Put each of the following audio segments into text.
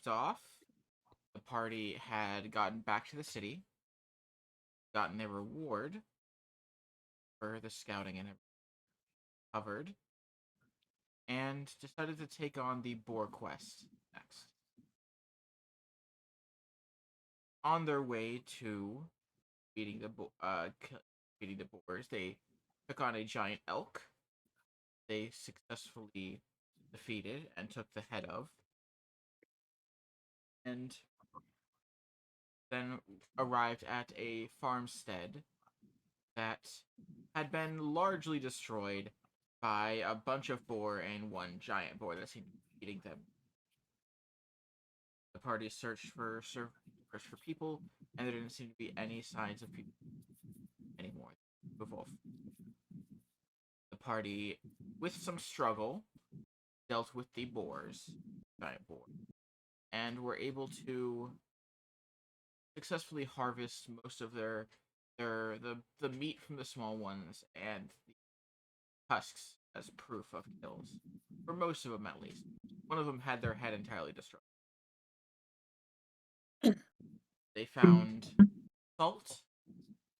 left off, the party had gotten back to the city, gotten their reward for the scouting and covered, and decided to take on the boar quest next. On their way to beating the boars, they took on a giant elk. They successfully defeated and took the head of, and then arrived at a farmstead that had been largely destroyed by a bunch of boar and one giant boar that seemed to be eating them. The party searched for people, and there didn't seem to be any signs of people anymore. The party, with some struggle, dealt with the giant boar, and were able to successfully harvest most of the meat from the small ones and the husks as proof of kills. For most of them, at least. One of them had their head entirely destroyed. They found salt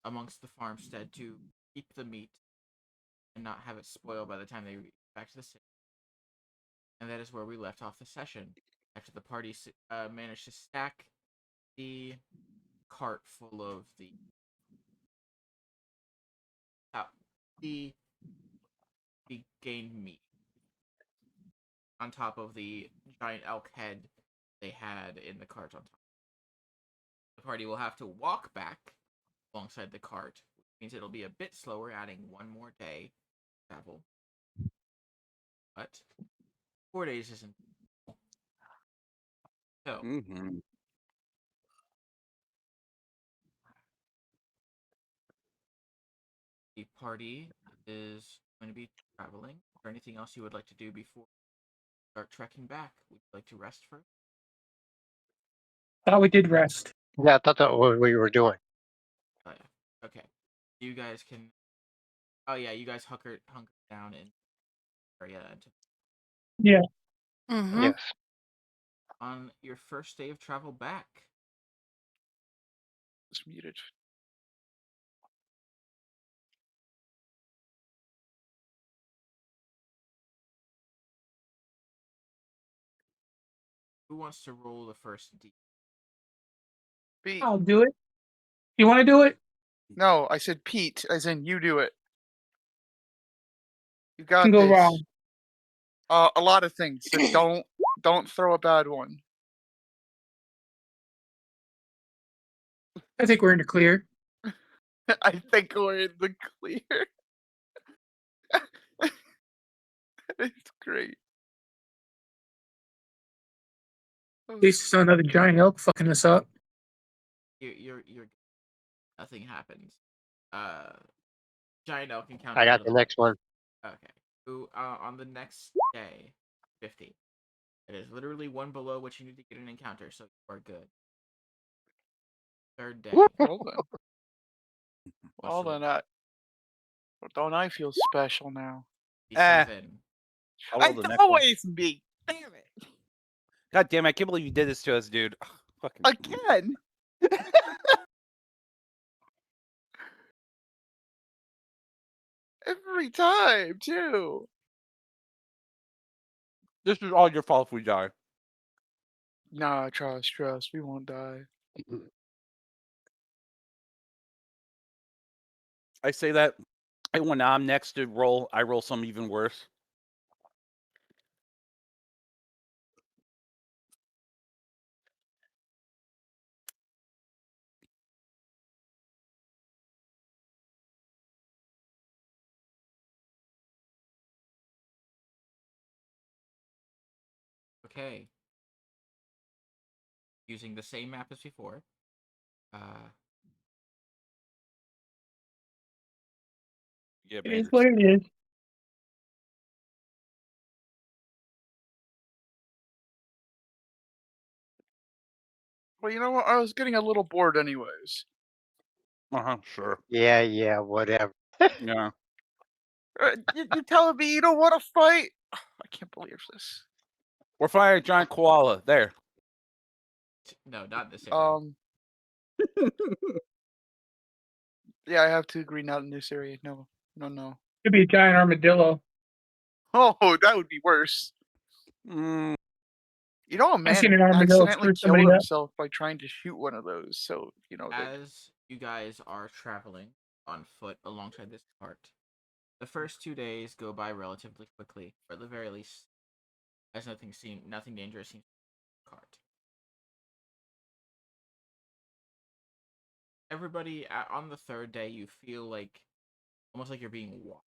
amongst the farmstead to keep the meat and not have it spoil by the time they reach back to the city. And that is where we left off the session. After the party managed to stack the cart full of the gained meat on top of the giant elk head they had in the cart on top. The party will have to walk back alongside the cart, which means it'll be a bit slower, adding one more day travel. But 4 days isn't. So, the party is going to be traveling. Is there anything else you would like to do before we start trekking back? Would you like to rest first? Thought we did rest. Yeah, I thought that was what we were doing. Oh, yeah. Okay. You guys can. Oh yeah, you guys hunker down in area. Yeah. Mm-hmm. Yes. On your first day of travel back, It's muted. who wants to roll the first D? Pete. I'll do it. You want to do it? No, I said Pete, as in you do it. You got Can go this. wrong. A lot of things. So don't throw a bad one. I think we're in the clear. I think we're in the clear. It's great. At least it's not another giant elk fucking us up. You're nothing happens. Giant elk encounter. I got the next one. Okay. Who on the next day, 50. It is literally one below what you need to get an encounter, so you are good. Third day. Well then, don't I feel special now? 7. Always me. Damn it. God damn it, I can't believe you did this to us, dude. Fucking Again. Every time, too. This is all your fault if we die. Nah, trust. We won't die. I say that, and when I'm next to roll, I roll some even worse. Okay. Using the same map as before. Yeah, it is what it is. Well, you know what? I was getting a little bored anyways. Sure. Yeah, whatever. Yeah. You're telling me you don't want to fight? I can't believe this. We're fighting a giant koala. There. No, not this area. Yeah, I have to agree, not in this area. No. Could be a giant armadillo. Oh, that would be worse. Mm, You know, a I've man seen an armadillo accidentally screw somebody killed up. himself by trying to shoot one of those. So, you know, that As you guys are traveling on foot alongside this cart, the first 2 days go by relatively quickly, or at the very least, as nothing dangerous seems to the cart. Everybody on the third day, you feel like almost like you're being walked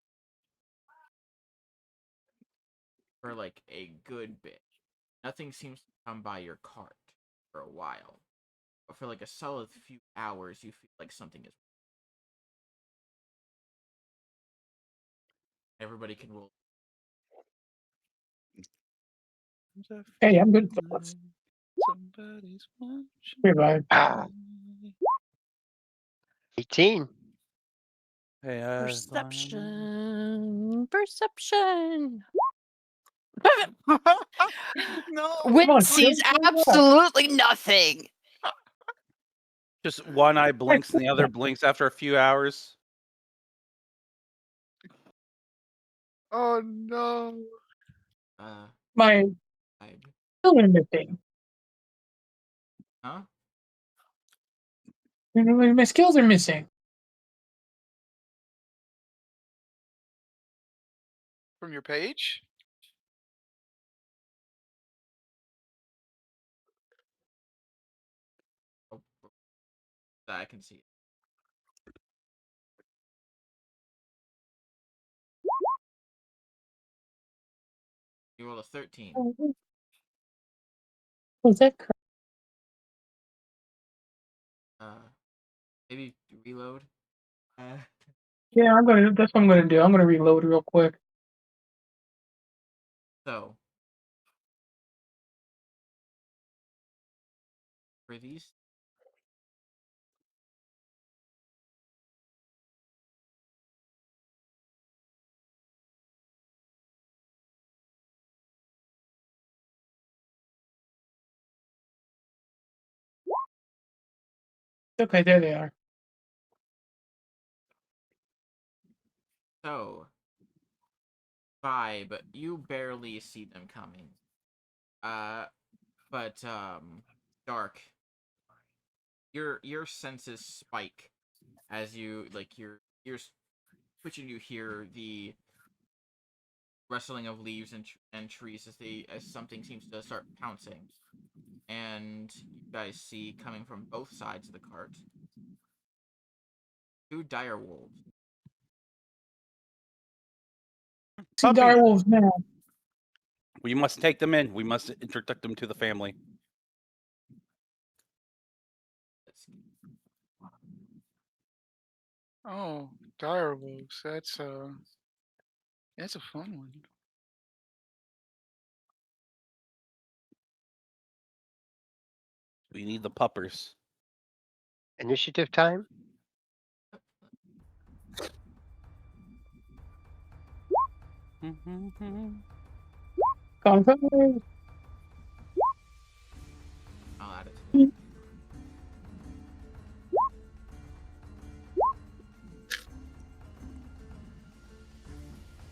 for like a good bit. Nothing seems to come by your cart for a while, but for like a solid few hours, you feel like something is. Everybody can roll. Hey, I'm good thoughts. somebody's watching. Revive. Ah, 18. hey, Perception. No. Wit on, sees Phil, roll up. absolutely nothing. just one eye blinks and the other blinks after a few hours. Oh no. My Vibe. skills are missing. Huh? My skills are missing. From your page? Oh, I can see it. You rolled a 13. Was that correct? Maybe reload. Yeah, that's what I'm gonna do. I'm gonna reload real quick. So for these, Okay, there they are. so vibe, you barely see them coming. But dark. Your senses spike as you like your ears twitching. You hear the rustling of leaves and trees as something seems to start pouncing, and you guys see coming from both sides of the cart 2 dire wolves. See Puppy. direwolves now. We must take them in. We must introduce them to the family. Let's Oh, direwolves. That's a fun one. We need the puppers. Initiative time? Convoy. I'll add it to it.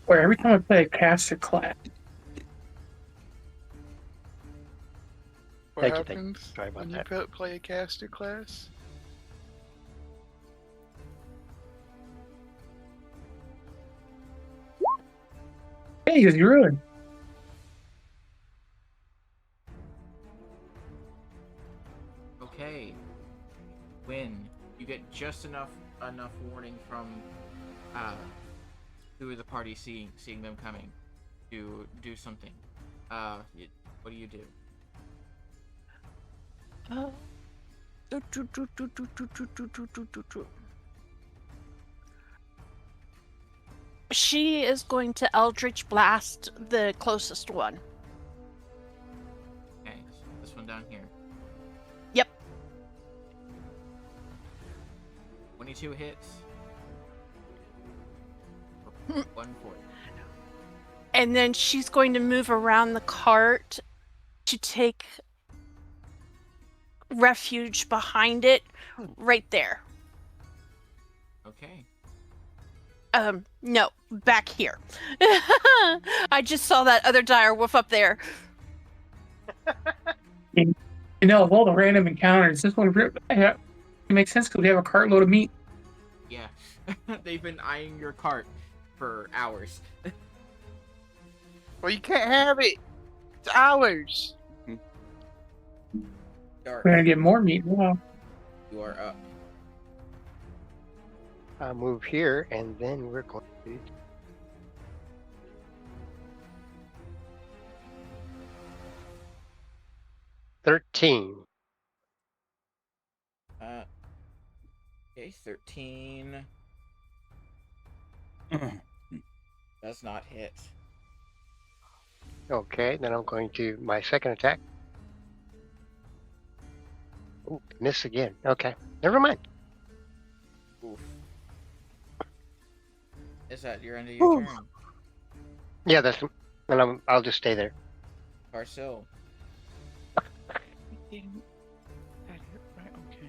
Where every time I play a caster class, What Thank you. happens Sorry about when you that. play a caster class? hey, he's ruined. Okay. When you get just enough warning from two of the party seeing them coming to do something. What do you do? She is going to Eldritch Blast the closest one. Okay, so this one down here. Yep. 22 hits. 140. And then she's going to move around the cart to take refuge behind it, right there. Okay. No, back here. I just saw that other dire wolf up there. You know, of all the random encounters, this one it makes sense because we have a cartload of meat. Yeah. They've been eyeing your cart for hours. Well, you can't have it. It's ours. Dark, We're gonna get more meat now. you are up. I'll move here, and then we're going to. $13. Okay, 13 does not hit. Okay, then I'm going to my second attack. Ooh, miss again. Okay, never mind. Oof. Is that your end of your Oof. turn? Yeah, and I'll just stay there. Carcel. Didn't that hit right? Okay.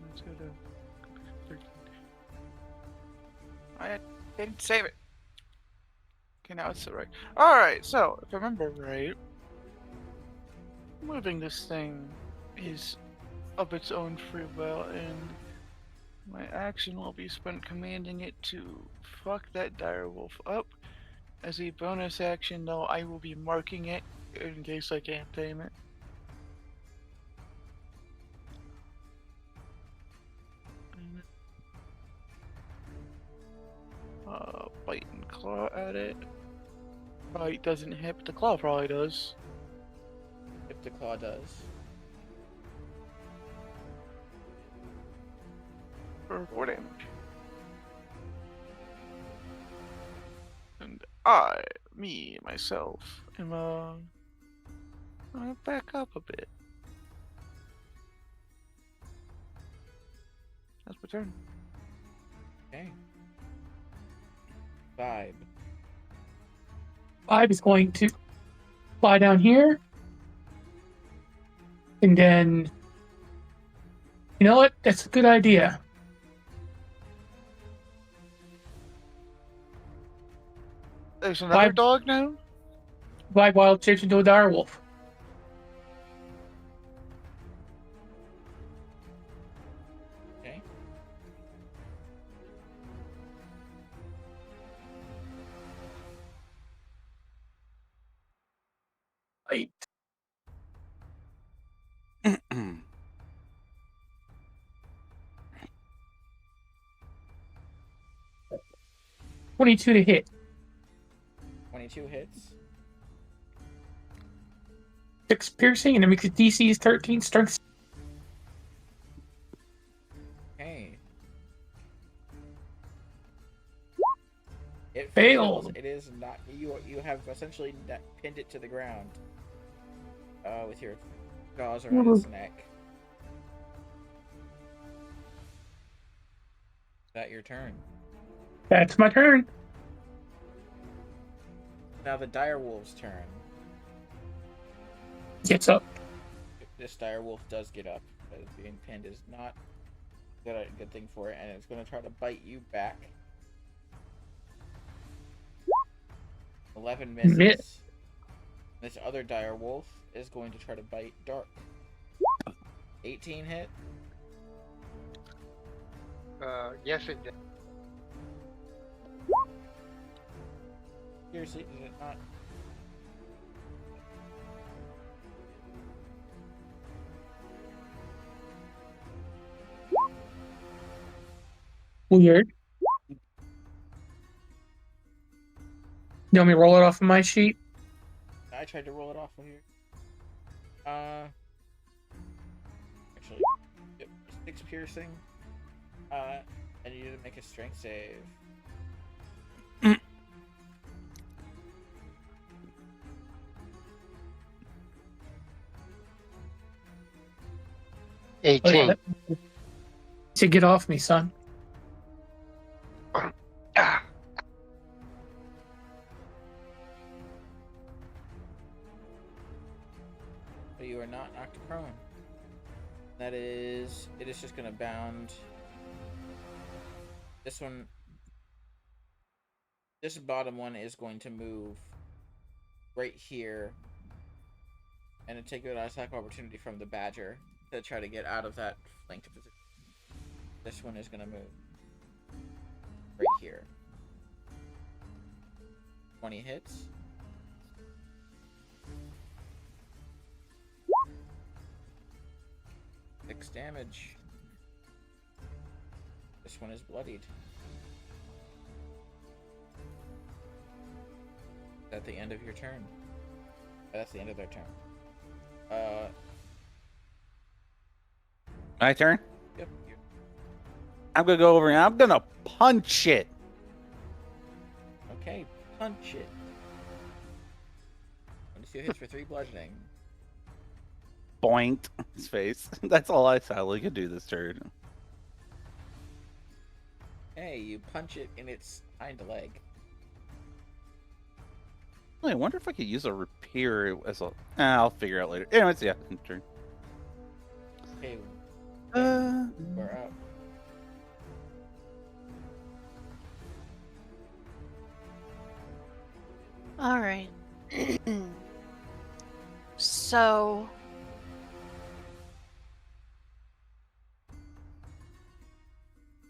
Let's go to 13. I didn't save it. Okay, now it's right. Alright, so if I remember right, moving this thing is of its own free will, and my action will be spent commanding it to fuck that direwolf up. As a bonus action, though, I will be marking it in case I can't tame it. Bite and claw at it. Bite doesn't hit, but the claw probably does. If the claw does. For 4 damage. And myself, am I'll back up a bit. That's my turn. Okay. 5. 5 is going to fly down here. And then, you know what? That's a good idea. There's another Five. dog now? 5 wild shapes into a direwolf. Okay. Right. 22 to hit. 22 hits. 6 piercing, and it makes it DC is 13 strength. Okay. It Failed. fails. It is not. You have essentially pinned it to the ground. With your jaws around its neck. Is that your turn? That's my turn. Now the direwolf's turn. Gets up. This direwolf does get up. Being pinned is not a good thing for it, and it's going to try to bite you back. 11 misses. Miss. This other direwolf is going to try to bite Dark. 18 hit. Yes, it did. Seriously, did it not? Weird. You want me to roll it off of my sheet? I tried to roll it off of here. Actually, yep, 6 piercing. And you need to make a strength save. Oh, yeah, 18. to get off me, son. Ah, But you are not knocked prone. It is just gonna bound. This one, this bottom one is going to move right here, and to take an attack opportunity from the badger to try to get out of that flanked position. This one is gonna move right here. 20 hits. Six damage. This one is bloodied. At the end of your turn. That's the end of their turn. My turn. Yep. I'm gonna go over and I'm gonna punch it. Okay, punch it. 22 hits for 3 bludgeoning. Boinked his face. That's all I sadly could do this turn. Hey, you punch it in its hind leg. I wonder if I could use a repair as a. I'll figure out later. Anyways, yeah, turn. Okay, Uh, we're up. All right. So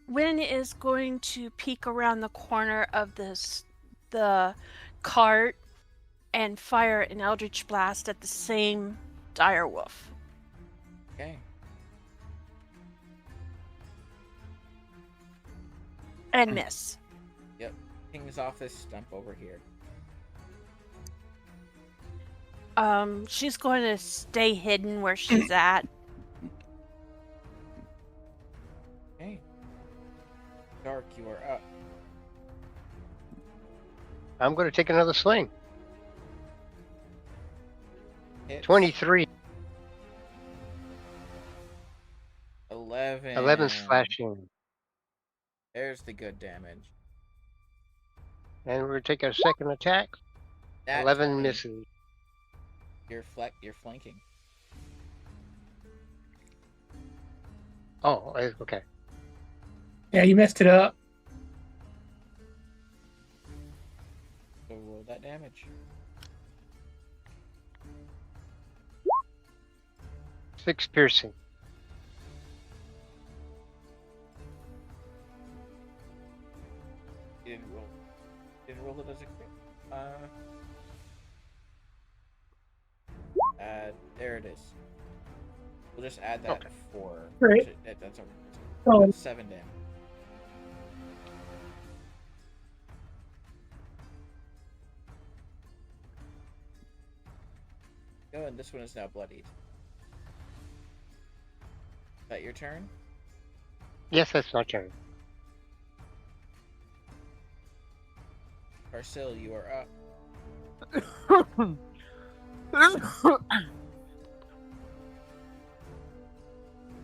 Win is going to peek around the corner of the cart and fire an Eldritch Blast at the same direwolf. Okay. And miss. Yep. Pings off this stump over here. She's going to stay hidden where she's at. Okay. Dark, you are up. I'm going to take another swing. Hits. 23. 11. 11 slashing. There's the good damage. And we're going to take our second attack. That 11 20. misses. You're flanking. Oh, okay. Yeah, you messed it up. So roll that damage. 6 piercing. You didn't roll it as a crit. There it is. We'll just add that Okay. 4. Great. That's Oh, 7 damage. Oh, and this one is now bloodied. Is that your turn? Yes, that's my turn. Parcil, you are up.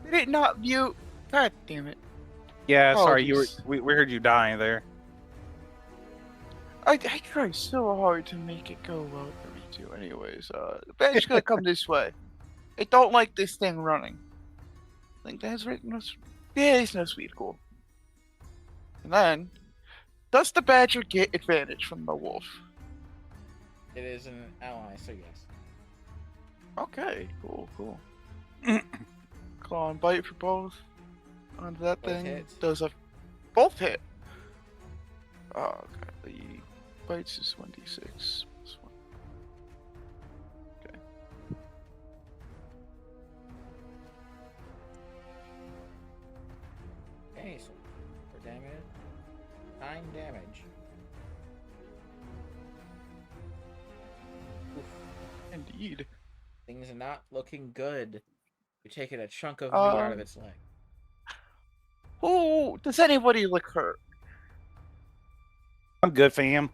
Did it not mute? God damn it. yeah, sorry, Apologies. we heard you dying there. I try so hard to make it go well every two. Anyways, the badge gonna come this way. I don't like this thing running. I think that's right. No, yeah, it's no sweet cool. And then, does the badger get advantage from the wolf? It is an ally, so yes. Okay, cool. Claw and bite for both. On that Both thing. hit. Does a both hit? Oh, okay. The bites is 1d6. Plus 1. Okay. Okay, so for damage, 9 damage. Oof, Indeed. things are not looking good. You're taking a chunk of meat out of Um, its leg. Oh, does anybody look hurt? I'm good, fam.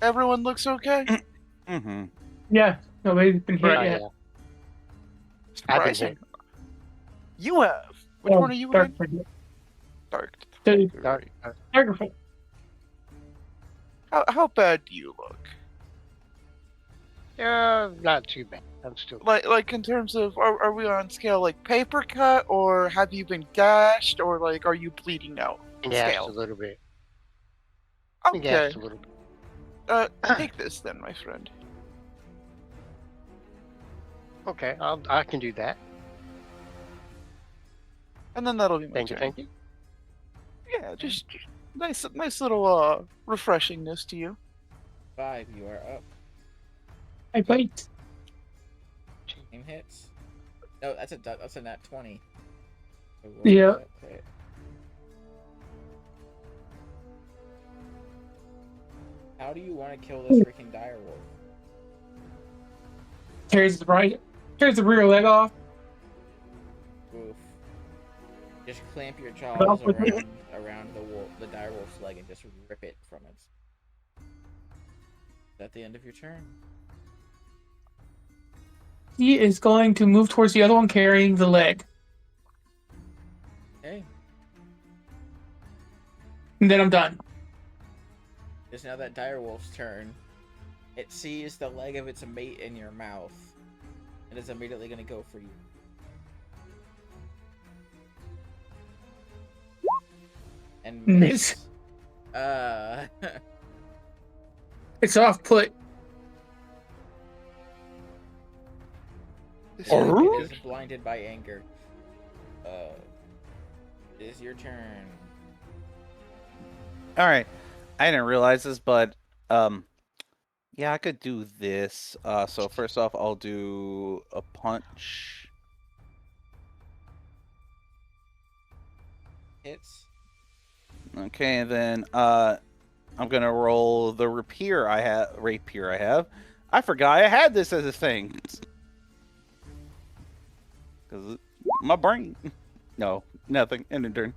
Everyone looks okay? Mm-hmm. yeah. Nobody's been hit Right, yet. yeah. I've been Surprising. hit. You have. Which Oh, one are you dark in? for- Dark. Dude, Dark. dark for- How bad do you look? Yeah, not too bad. I'm still. Like in terms of are we on scale like paper cut, or have you been gashed, or like are you bleeding out? Gassed Scale. a little bit. Okay. Gassed a little bit. Take this then, my friend. Okay, I can do that. And then that'll be my Thank you, turn. thank you. Yeah, just nice little refreshingness to you. 5, you are up. I bite. Aim hits. No, that's a nat 20. So roll Yeah. that crit. How do you want to kill this freaking direwolf? Tears the rear leg off. Oof. Just clamp your Well, jaws with me- around the direwolf's leg and just rip it from its. Is that the end of your turn? He is going to move towards the other one carrying the leg. Okay. And then I'm done. It's now that direwolf's turn. It sees the leg of its mate in your mouth and is immediately going to go for you. And Miss. It's off put. This It one- is blinded by anger. It is your turn. All right. I didn't realize this, but yeah, I could do this. So first off, I'll do a punch. Hits. Okay, and then I'm gonna roll the rapier I have. I forgot I had this as a thing. Cause my brain. No, nothing. End of turn.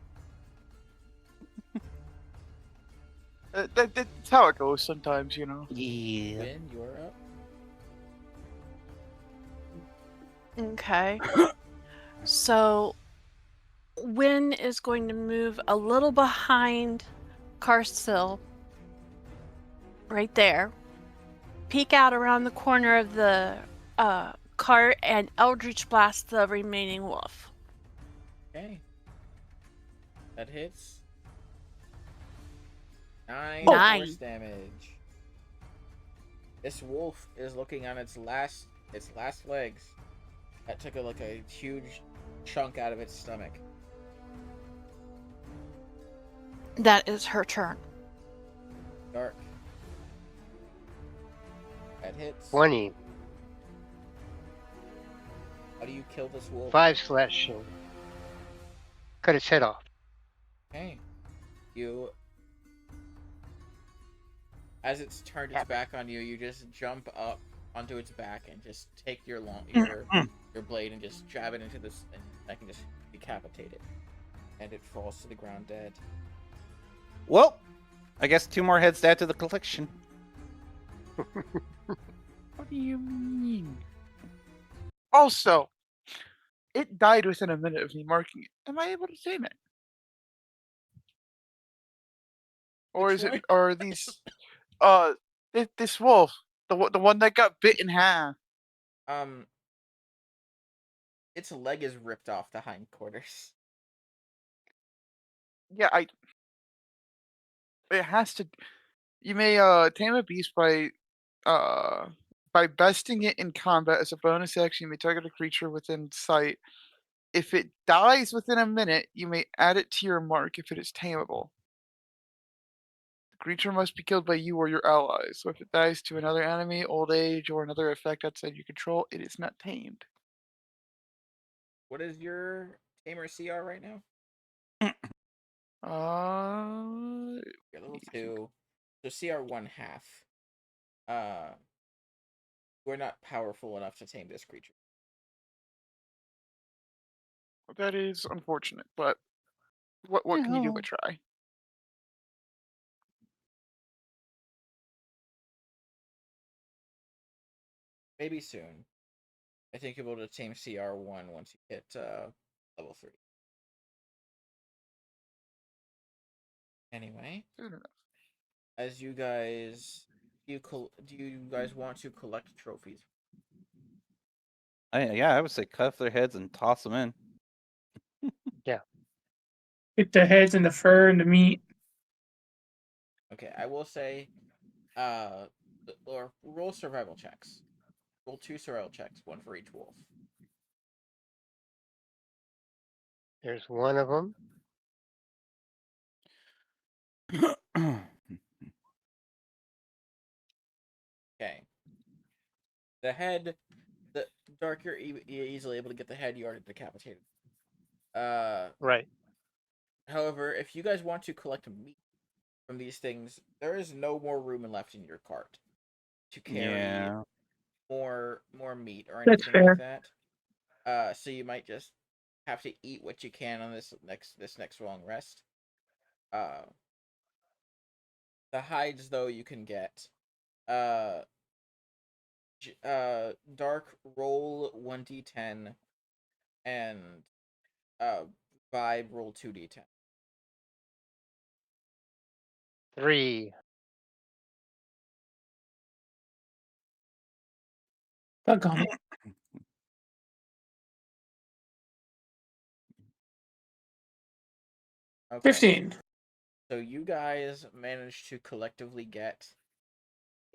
That's how it goes sometimes, you know. Yeah. Win, you're up. Okay. So, Win is going to move a little behind Carsil, right there, peek out around the corner of the cart, and Eldritch Blast the remaining wolf. Okay. That hits. 9 Nine. force damage. This wolf is looking on its last legs. That took a huge chunk out of its stomach. That is her turn. Dark. That hits. 20. How do you kill this wolf? 5 slashing. Cut its head off. Okay. You. As it's turned its back on you, you just jump up onto its back and just take your blade and just jab it into this, and I can just decapitate it. And it falls to the ground dead. Well, I guess 2 more heads to add to the collection. What do you mean? Also, it died within a minute of me marking it. Am I able to tame it? Or Which is it? one? Or are these? This wolf, the one that got bit in half. Its leg is ripped off the hindquarters. Yeah, it has to. You may tame a beast by besting it in combat as a bonus action. You may target a creature within sight. If it dies within a minute, you may add it to your mark if it is tameable. The creature must be killed by you or your allies. So if it dies to another enemy, old age, or another effect outside your control, it is not tamed. What is your tamer CR right now? You're level 2. So CR 1/2. We're not powerful enough to tame this creature. That is unfortunate, but what can you do but try? Maybe soon. I think you'll be able to tame CR1 once you hit level 3. Anyway, Fair enough. as you guys do you guys want to collect trophies? I would say cut off their heads and toss them in. Get the heads and the fur and the meat. Okay, I will say, or roll survival checks. Roll 2 survival checks, 1 for each wolf. There's one of them. Okay. The head, the Dark, you're easily able to get the head. You already decapitated. Right. However, if you guys want to collect meat from these things, there is no more room left in your cart to carry Yeah. more meat or That's anything like fair. that. So you might just have to eat what you can on this next long rest. The hides though you can get. Uh, Dark, roll 1d10 and Vibe, roll 2d10. 3. Doggone it. Okay. 15. So you guys managed to collectively get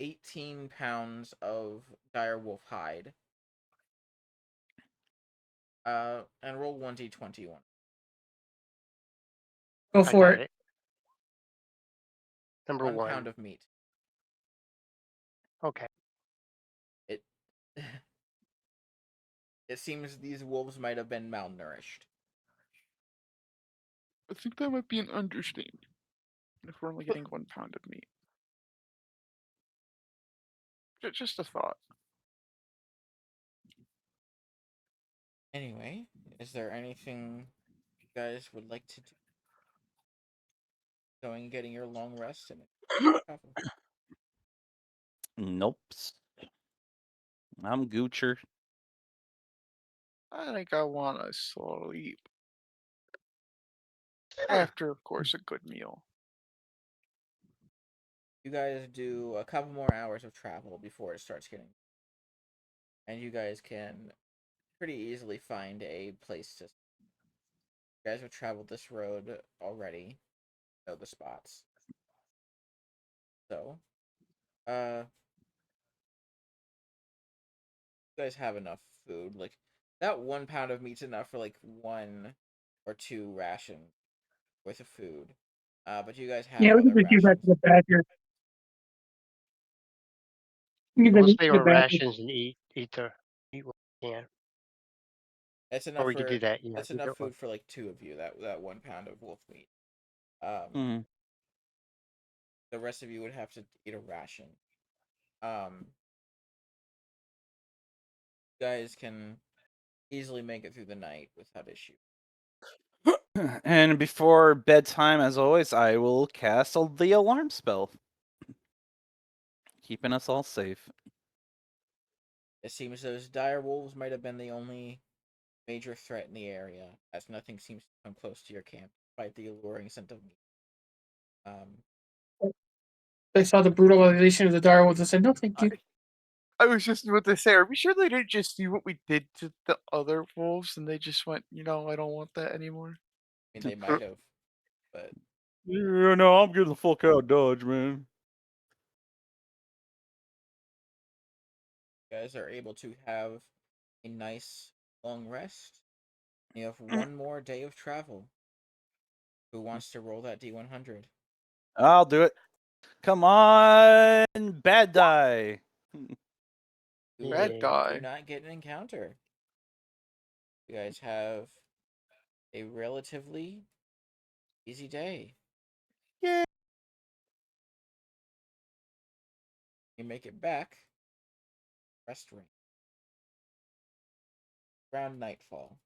18 pounds of direwolf hide. And roll 1d20. Go I for got it. it. Number 1 1. pound of meat. Okay. It it seems these wolves might have been malnourished. I think that might be an understatement if we're only getting 1 pound of meat. Just a thought. Anyway, is there anything you guys would like to do? Going getting your long rest and travel? Nope. I'm Goocher. I think I want to sleep. After, of course, a good meal. You guys do a couple more hours of travel before it starts getting, and you guys can pretty easily find a place to. You guys have traveled this road already, know the spots. So, you guys have enough food. Like that 1 pound of meat's enough for like 1 or 2 rations worth of food. But you guys have Yeah, we can other just use that rations. to the badger. We can We'll use stay the on badger. rations and eat what we can. That's Or enough we could do for that. Yeah. that's enough food for like 2 of you. That 1 pound of wolf meat. Mm. The rest of you would have to eat a ration. You guys can easily make it through the night without issue. And before bedtime, as always, I will cast the alarm spell, keeping us all safe. It seems those dire wolves might have been the only major threat in the area, as nothing seems to come close to your camp, despite the alluring scent of meat. They saw the brutalization of the direwolves and said, no, thank you. I was just about to say, are we sure they didn't just see what we did to the other wolves and they just went, I don't want that anymore? I mean, they might have, but Yeah, no, I'm getting the fuck out of Dodge, man. you guys are able to have a nice long rest. You have 1 more day of travel. Who wants to roll that D100? I'll do it. Come on, bad die. You Bad Yeah. guy. do not get an encounter. You guys have a relatively easy day. Yay. You make it back. Rest ring. Around nightfall.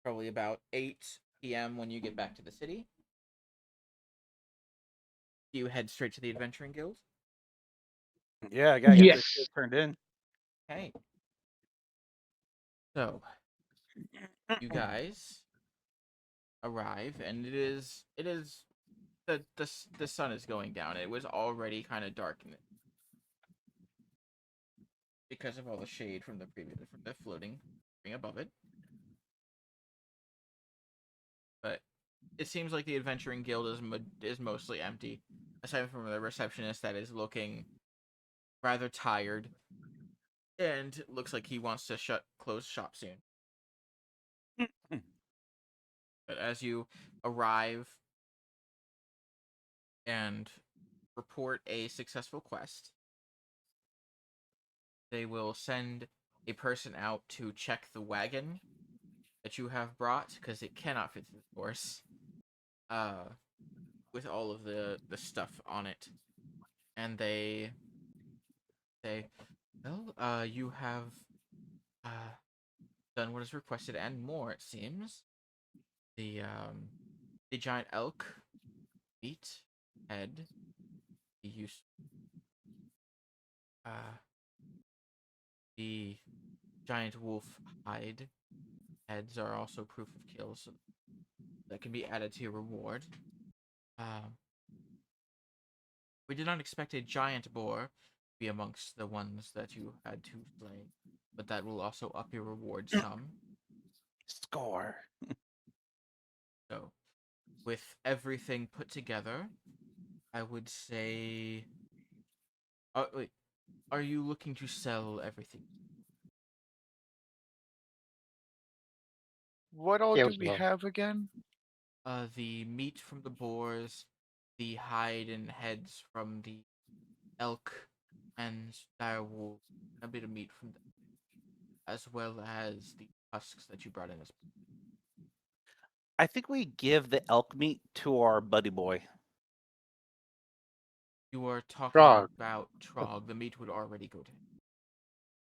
Probably about 8 p.m. when you get back to the city. Do you head straight to the Adventuring Guild? Yeah, I gotta get Yes. this shit turned in. Okay. So, you guys arrive, and it is the sun is going down. It was already kind of dark. because of all the shade from the floating above it. But it seems like the Adventuring Guild is mostly empty, aside from the receptionist that is looking rather tired, and looks like he wants to close shop soon. But as you arrive and report a successful quest, they will send a person out to check the wagon that you have brought, because it cannot fit through the doors, with all of the stuff on it. And they say, well, you have done what is requested and more, it seems. The giant elk meat head, the use the giant wolf hide heads are also proof of kills that can be added to your reward. We did not expect a giant boar to be amongst the ones that you had to slay, but that will also up your reward some. Score. So, with everything put together, I would say... wait, are you looking to sell everything? What all Yeah, do it was we low. have again? The meat from the boars, the hide and heads from the elk and direwolf, a bit of meat from them, as well as the husks that you brought in as... I think we give the elk meat to our buddy boy. You are talking Frog. about Trog. The meat would already go to him.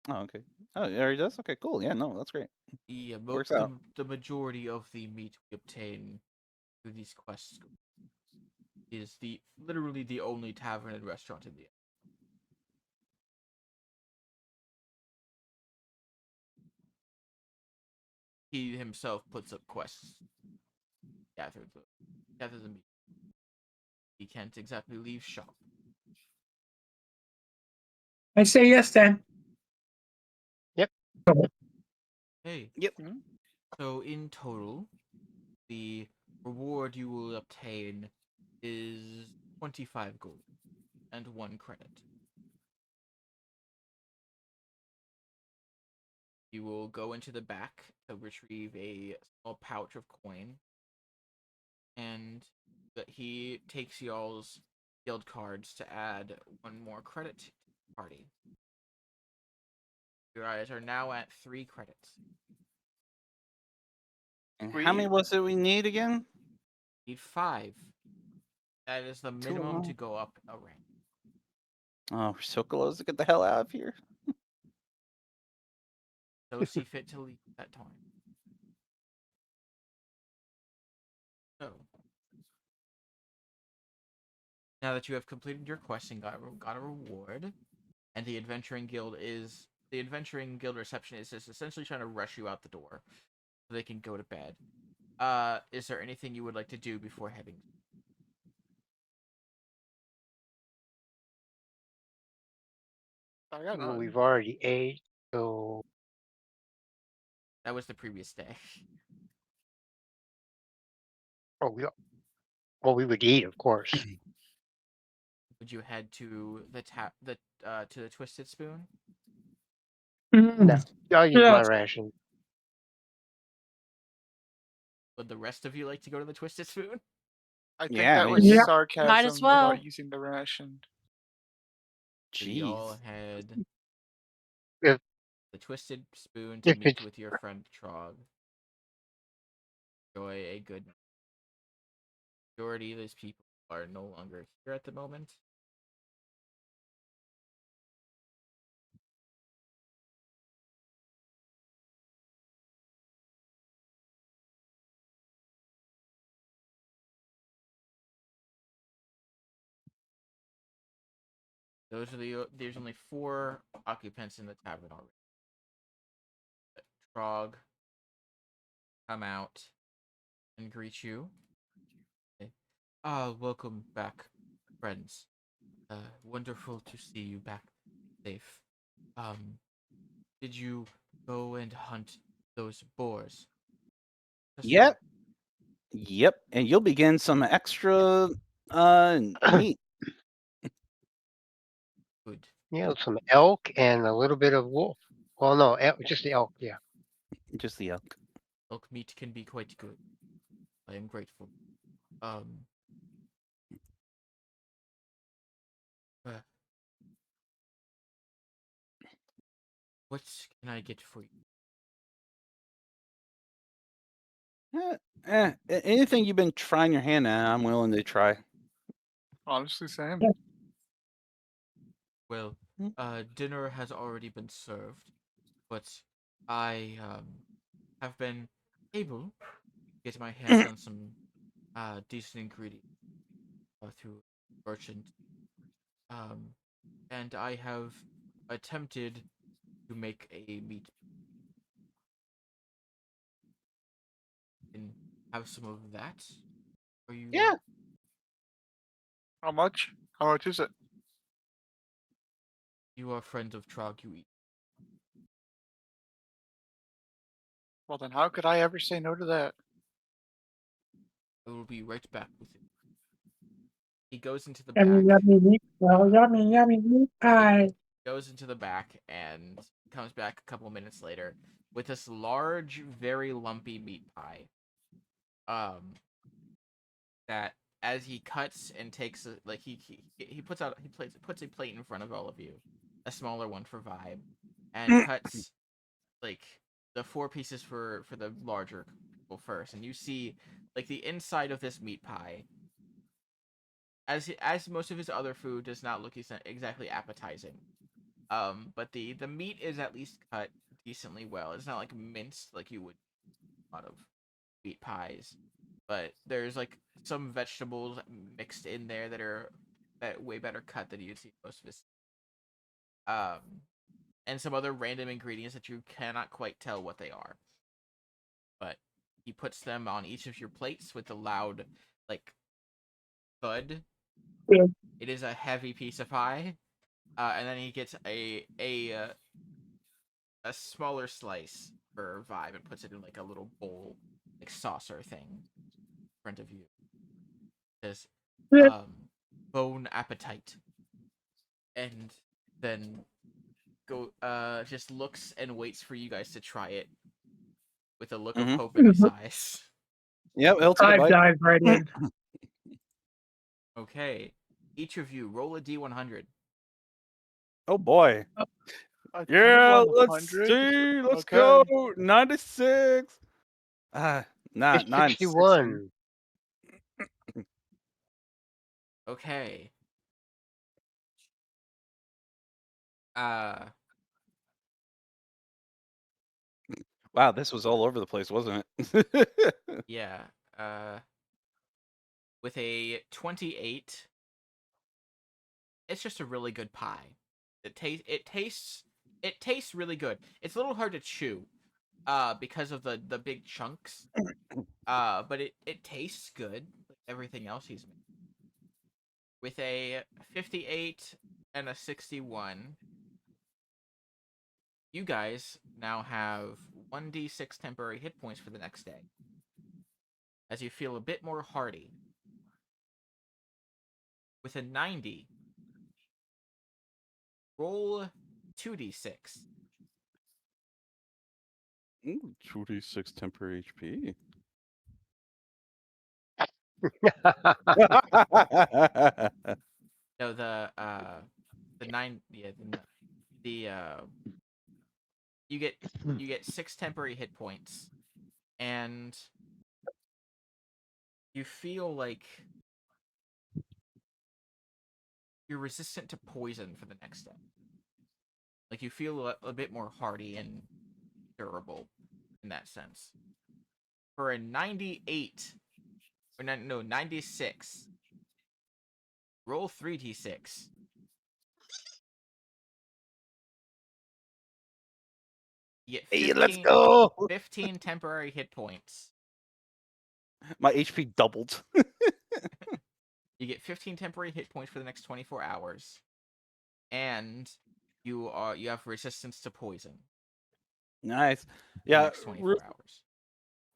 Oh, okay. Oh, yeah, he does? Okay, cool. Yeah, no, that's great. Yeah, Works out. the majority of the meat we obtain through these quests is literally the only tavern and restaurant in the... He himself puts up quests, gather the meat. He can't exactly leave shop. I say yes then. Hey. Yep. So in total, the reward you will obtain is 25 gold and 1 credit. You will go into the back to retrieve a small pouch of coin, and that he takes y'all's guild cards to add 1 more credit to the party. You guys are now at 3 credits. And how many was it we need again? Need 5. That is the minimum to go up a rank. Oh, we're so close to get the hell out of here. So see fit to leave that time. So, now that you have completed your quest and got a reward, and the Adventuring Guild receptionist is essentially trying to rush you out the door so they can go to bed. Is there anything you would like to do before heading? I got Well, none. we've already ate, so That was the previous day. we would eat, of course. Would you head to the Twisted Spoon? No, I'll use Yeah. my ration. Would the rest of you like to go to the Twisted Spoon? I think Yeah, that I was mean- Yeah. sarcasm Might as well. about using the ration. So y'all Jeez. head If- the Twisted Spoon to if meet it's- with your friend Trog. Enjoy a good night. Majority of these people are no longer here at the moment. There's only 4 occupants in the tavern already. Trog come out and greet you. Welcome back, friends. Wonderful to see you back safe. Did you go and hunt those boars? Yep. Yep. And you'll be getting some extra meat. Good. Yeah, some elk and a little bit of wolf. Well, no, just the elk. Yeah. Just the elk. Elk meat can be quite good. I am grateful. Um. uh, what can I get for you? Anything you've been trying your hand at, I'm willing to try. Honestly, same. Yeah. Well, Hmm. dinner has already been served, but I have been able to get my hands on some decent ingredients through merchant. And I have attempted to make a meat and have some of that. Are you? Yeah. How much? How much is it? You are friends of Trog. You eat. Well, then how could I ever say no to that? I will be right back with it. He goes into the Yummy, back. yummy meat. Well, yummy, yummy meat pie. Goes into the back and comes back a couple minutes later with this large, very lumpy meat pie. That as he cuts and takes like he puts a plate in front of all of you, a smaller one for Vibe, and cuts like the 4 pieces for the larger people first, and you see like the inside of this meat pie. As most of his other food does not look exactly appetizing. But the meat is at least cut decently well. It's not like minced like you would a lot of meat pies, but there's like some vegetables mixed in there that are way better cut than you'd see most of his. And some other random ingredients that you cannot quite tell what they are. But he puts them on each of your plates with a loud like thud. Yeah. It is a heavy piece of pie. And then he gets a smaller slice for Vibe and puts it in like a little bowl, like saucer thing in front of you. Says, Yeah. bone appetite. And then just looks and waits for you guys to try it with a look of Mhm. hope in his eyes. Yep, he'll take a I bite. dive right in. Okay. Each of you roll a D100. Oh boy. A Yeah, let's 100? see. Let's Okay. go. 96. Not It's 960. 61. Okay. Uh Wow, this was all over the place, wasn't it? yeah. With a 28, it's just a really good pie. It tastes really good. It's a little hard to chew because of the big chunks. But it tastes good like everything else he's made. With a 58 and a 61, you guys now have 1d6 temporary hit points for the next day. As you feel a bit more hardy. With a 90, roll 2d6. Ooh, 2d6 temporary HP. No, the 9, yeah, you get 6 temporary hit points, and you feel like you're resistant to poison for the next day. Like you feel a bit more hardy and durable in that sense. For a 98, or 96, roll 3d6. You get 15, Hey, let's go. 15 temporary hit points. My HP doubled. You get 15 temporary hit points for the next 24 hours. And you have resistance to poison. Nice. in the Yeah, next 24 hours.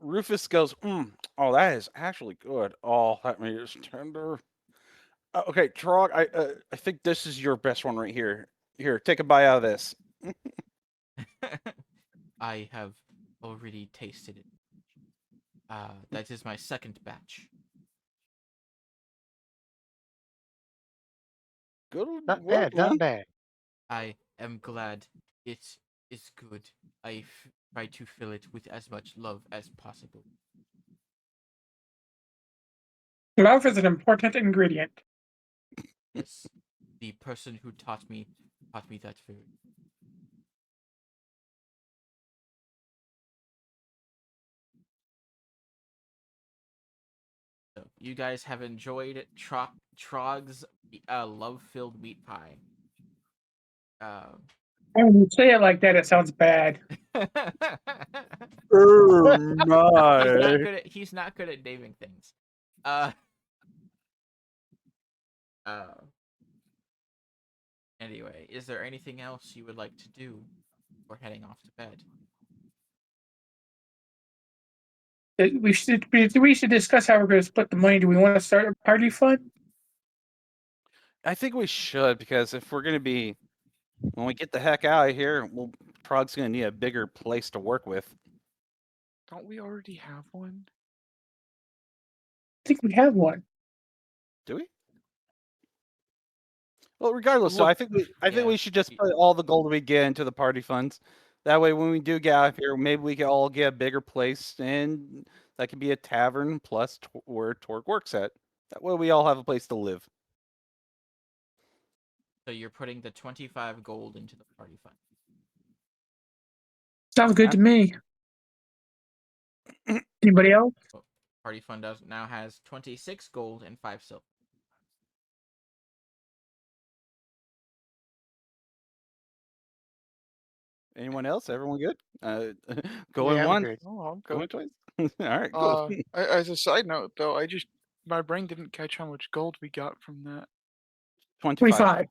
Rufus goes, oh, that is actually good. Oh, that meat is tender. Okay, Trog, I think this is your best one right here. Here, take a bite out of this. I have already tasted it. That is my second batch. Good. Not work, bad, not man. bad. I am glad it is good. I try to fill it with as much love as possible. Love is an important ingredient. Yes, the person who taught me that food. So you guys have enjoyed Trog's love-filled meat pie. When you say it like that, it sounds bad. Oh he's my. he's not good at naming things. Uh. Anyway, is there anything else you would like to do before heading off to bed? We should discuss how we're going to split the money. Do we want to start a party fund? I think we should, because if we're gonna be, when we get the heck out of here, Trog's gonna need a bigger place to work with. Don't we already have one? I think we have one. Do we? Well, regardless, so Look- I think Yeah. we should just put all the gold we get into the party funds. That way, when we do get out of here, maybe we can all get a bigger place, and that could be a tavern plus where Torque works at. That way, we all have a place to live. So you're putting the 25 gold into the party fund. Sounds good to me. Anybody else? Party fund now has 26 gold and 5 silver. Anyone else? Everyone good? Going Yeah, I'm once, good. Oh, I'm going good. twice. All right, cool. As a side note, though, my brain didn't catch how much gold we got from that. 25. 25.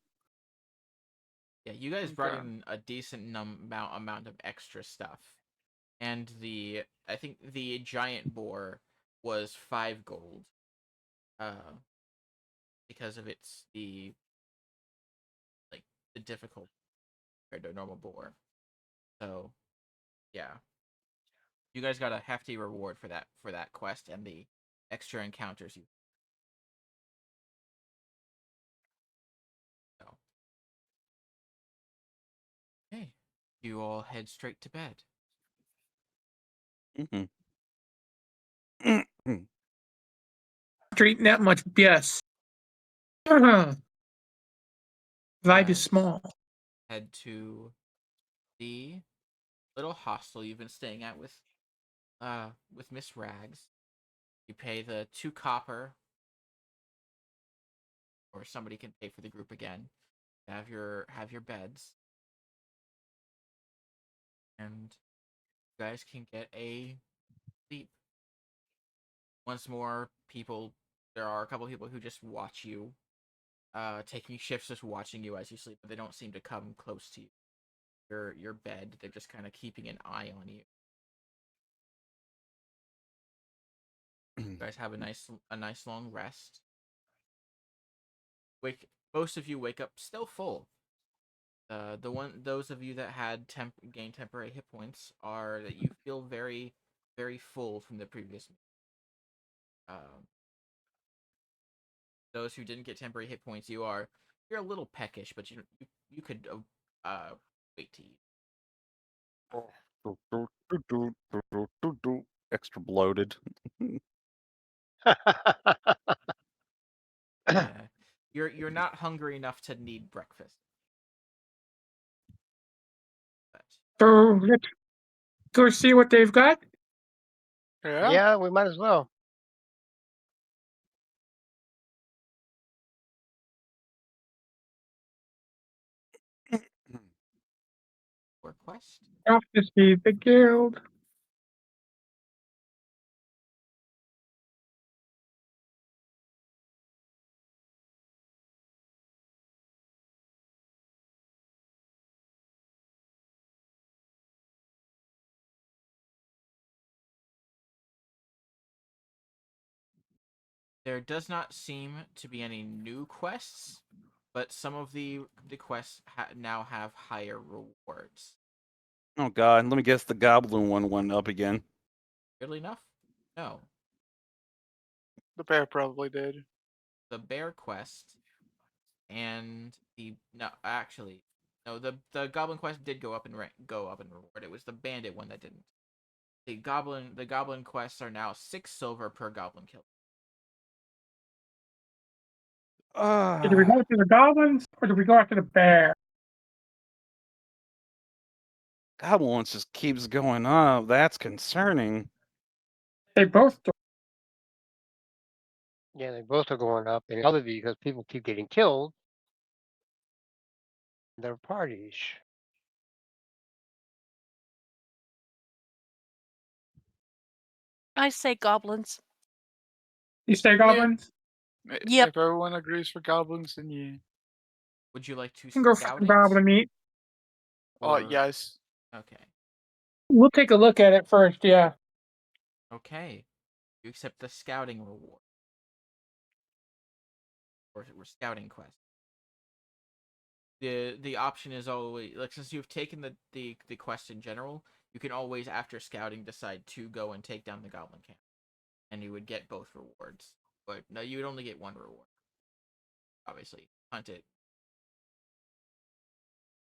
Yeah, you guys brought Okay. in a decent amount of extra stuff, and I think the giant boar was 5 gold, because of the difficult compared to a normal boar. So, yeah, you guys got a hefty reward for that quest and the extra encounters you. So, hey, you all head straight to bed. After eating that much, yes. Vibe is Guys, small. head to the little hostel you've been staying at with Miss Rags. You pay the 2 copper, or somebody can pay for the group again. Have your beds, and you guys can get a sleep. Once more, there are a couple people who just watch you, taking shifts, just watching you as you sleep, but they don't seem to come close to you. Your bed, they're just kind of keeping an eye on you. You guys have a nice long rest. Most of you wake up still full. Those of you that had gained temporary hit points are that you feel very, very full from the previous. Those who didn't get temporary hit points, you're a little peckish, but you could wait to eat. Extra bloated. Yeah, you're not hungry enough to need breakfast. But So let's go see what they've got. Yeah. Yeah, we might as well. for quest. Off to see the guild. There does not seem to be any new quests, but some of the quests now have higher rewards. Oh god, let me guess, the goblin one went up again. Weirdly enough, no. The bear probably did. The bear quest and the goblin quest did go up in reward. It was the bandit one that didn't. The goblin quests are now 6 silver per goblin kill. Did we go after the goblins or did we go after the bear? Goblin one just keeps going up. That's concerning. They both do. Yeah, they both are going up, and other because people keep getting killed in their parties. I say goblins. You say goblins? Yep. If everyone agrees for goblins, then yeah. Would you like to You can go for scout some it? goblin meat. Oh, Or- yes. Okay. We'll take a look at it first, yeah. Okay. You accept the scouting reward. Or scouting quest. The option is always, like, since you've taken the quest in general, you can always, after scouting, decide to go and take down the goblin camp. And you would get both rewards. But no, you would only get one reward. Obviously. Hunt it.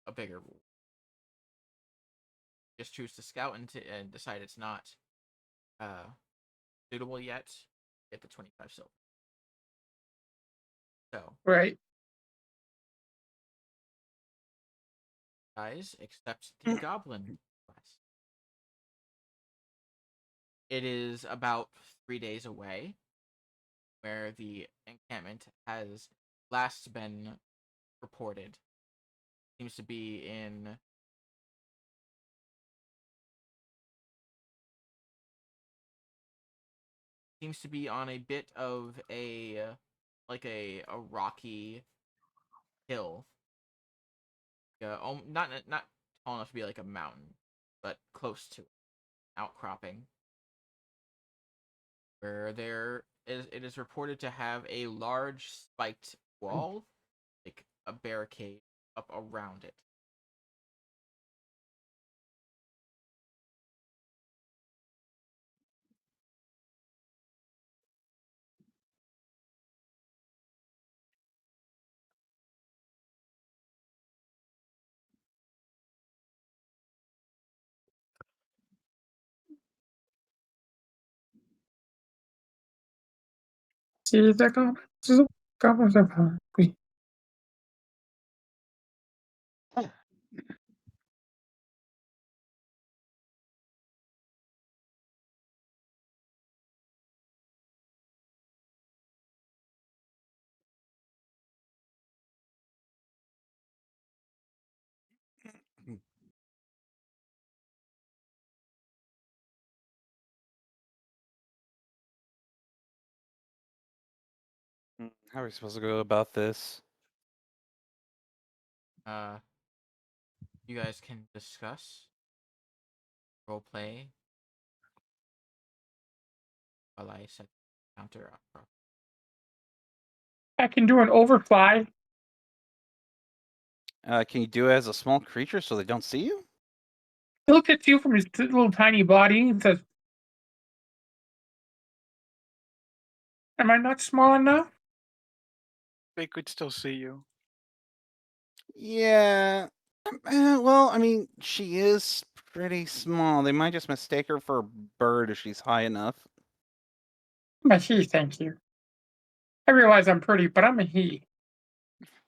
A bigger reward. Just choose to scout and decide it's not suitable yet, get the 25 silver. So, Right. guys, accept the goblin quest. It is about 3 days away, where the encampment has last been reported. Seems to be in on a bit of a rocky hill. Not tall enough to be like a mountain, but close to it. Outcropping, where it is reported to have a large spiked wall, like a barricade up around it. See if that goblins are hungry. How are we supposed to go about this? You guys can discuss, role play, while I set the counter up. I can do an overfly. Can you do it as a small creature so they don't see you? He looks at you from his little tiny body and says, "Am I not small enough?" They could still see you. Yeah. Well, I mean, she is pretty small. They might just mistake her for a bird if she's high enough. I'm a he, thank you. I realize I'm pretty, but I'm a he.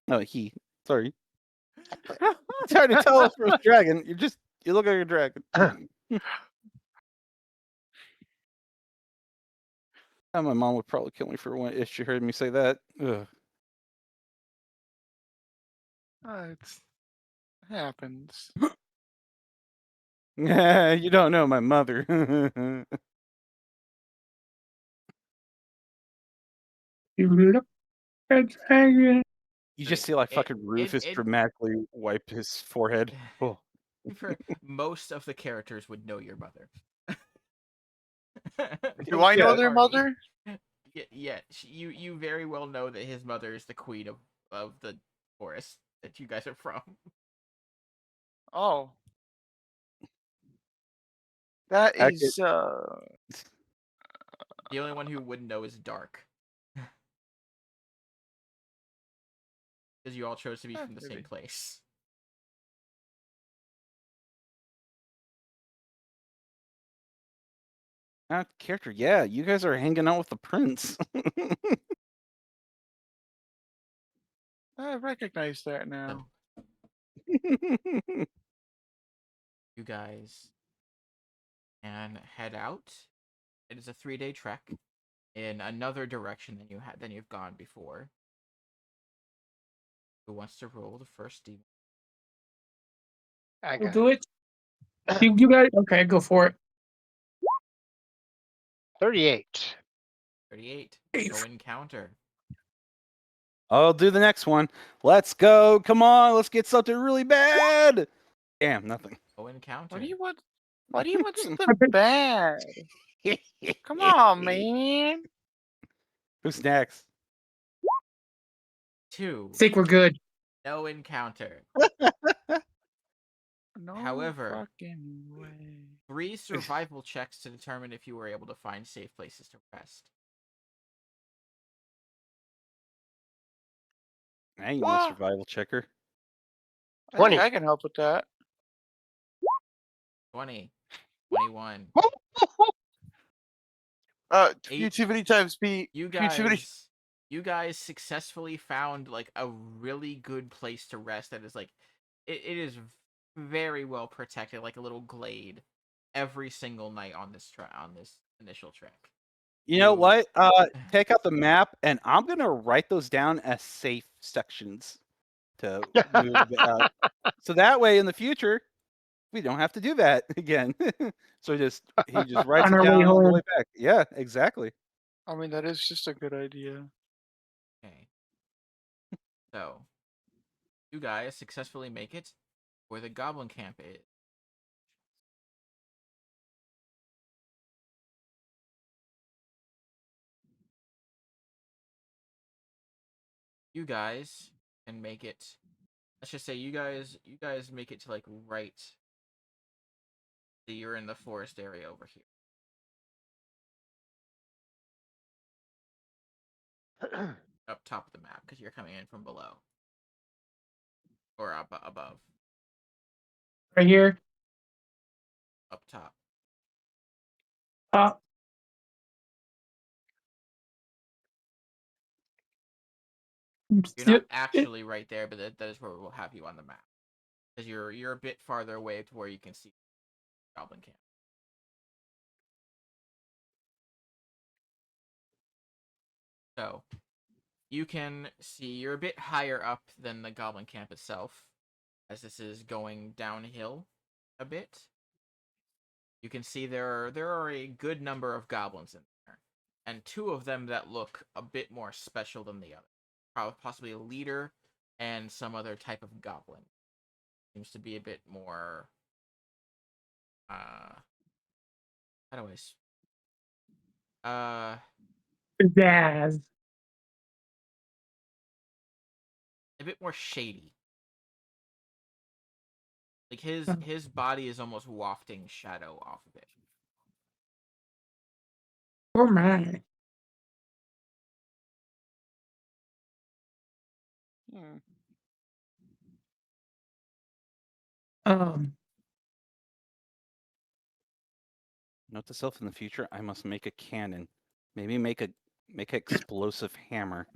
No, he. Sorry. It's hard to tell if it's a dragon. You look like a dragon. My mom would probably kill me for one if she heard me say that. Ugh. It happens. You don't know my mother. You look at dragon. You just see like fucking Rufus it- dramatically wipe his forehead. Oh. For most of the characters would know your mother. Do I know their Party. mother? you very well know that his mother is the queen of the forest that you guys are from. Oh. That I is The only one who wouldn't know is Dark. Because you all chose to be from the same maybe. place. Character, yeah, you guys are hanging out with the prince. I recognize that now. You guys can head out. It is a 3-day trek in another direction than you've gone before. Who wants to roll the first demon? I We'll got do it. You got it. Okay, go for it. 38. 38. Hey, Go encounter. I'll do the next one. Let's go. Come on, let's get something really bad. Damn, nothing. Go encounter. What do you want? Why do you want something bad? Come on, man. Who's next? 2. I think we're good. No encounter. No However, fucking way. 3 survival checks to determine if you were able to find safe places to rest. I ain't no Ah. survival checker. I think 20. I can help with that. 20. 21. Creativity times B. You Creativity. you guys successfully found like a really good place to rest that is like it is very well protected, like a little glade every single night on this initial trek. You know You- what? Take out the map, and I'm gonna write those down as safe sections to move out. So that way, in the future, we don't have to do that again. So he just writes On it our way down on the home. way back. Yeah, exactly. I mean, that is just a good idea. Okay. So, you guys successfully make it where the goblin camp is. You guys can make it. Let's just say you guys make it to like right. You're in the forest area over here. Up top of the map because you're coming in from below or up above, Right here. up top. You're not actually right there, but that is where we'll have you on the map because you're a bit farther away to where you can see Goblin Camp. So you can see you're a bit higher up than the Goblin Camp itself, as this is going downhill a bit. You can see there are a good number of goblins in there, and 2 of them that look a bit more special than the other. Probably possibly a leader and some other type of goblin. Seems to be a bit more how do I Zaz. a bit more shady. Like Oh. his body is almost wafting shadow off of it. Oh my. Hmm. Note to self: in the future, I must make a cannon. Maybe make an explosive hammer.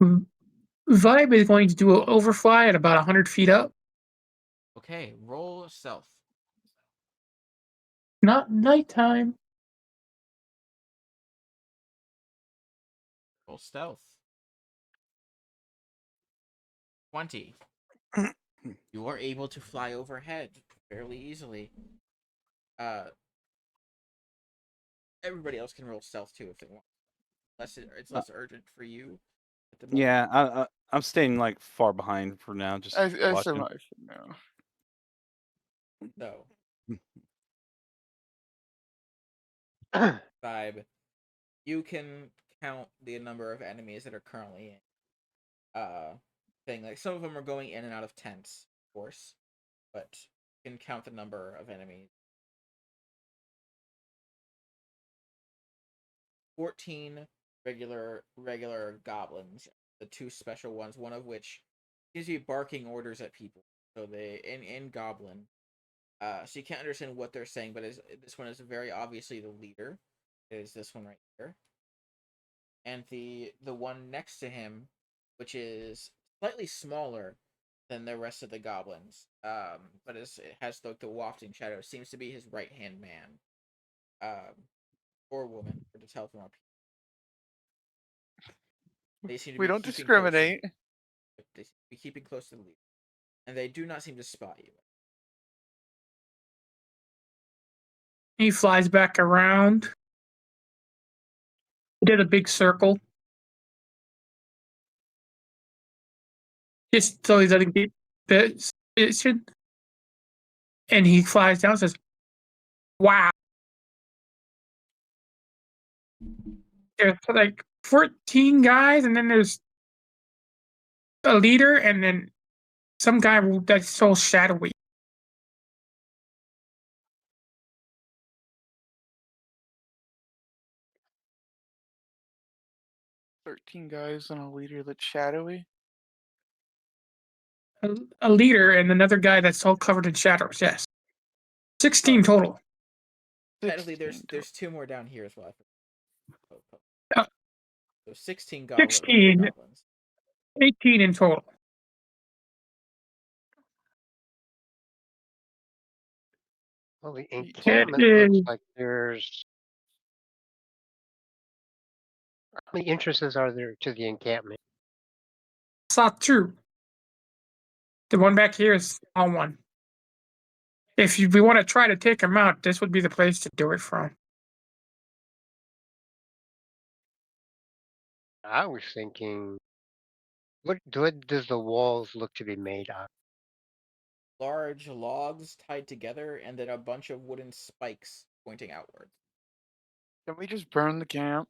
Vibe is going to do an overfly at about 100 feet up. Okay, roll stealth. Not nighttime. Roll stealth. 20. You are able to fly overhead fairly easily. Everybody else can roll stealth too if they want. It's less urgent for you at the moment. Yeah, I'm staying like far behind for now. Just I said watching. my no. So, Vibe, you can count the number of enemies that are currently in thing. Like some of them are going in and out of tents, of course, but you can count the number of enemies. 14 regular goblins, the 2 special ones, one of which gives you barking orders at people. So they in goblin. So you can't understand what they're saying, but this one is very obviously the leader. Is this one right here. And the one next to him, which is slightly smaller than the rest of the goblins, but it has the wafting shadow, seems to be his right hand man, or woman, or to tell from up here. They seem to We be don't keeping discriminate. Close to, they seem to be keeping close to the leader, and they do not seem to spot you. He flies back around. He did a big circle. Just so he doesn't get this. And he flies down and says, wow. There's like 14 guys, and then there's a leader, and then some guy that's so shadowy. 13 guys and a leader that's shadowy. A leader and another guy that's all covered in shadows, yes. 16 total. Technically, 16 there's 2 more down here as well. Uh, So 16 16. goblins. 18 in total. Well, the It encampment looks like there's. How many entrances are there to the encampment? Saw 2. The one back here is a small one. If we want to try to take him out, this would be the place to do it from. I was thinking, what does the walls look to be made of? Large logs tied together, and then a bunch of wooden spikes pointing outward. Can we just burn the camp?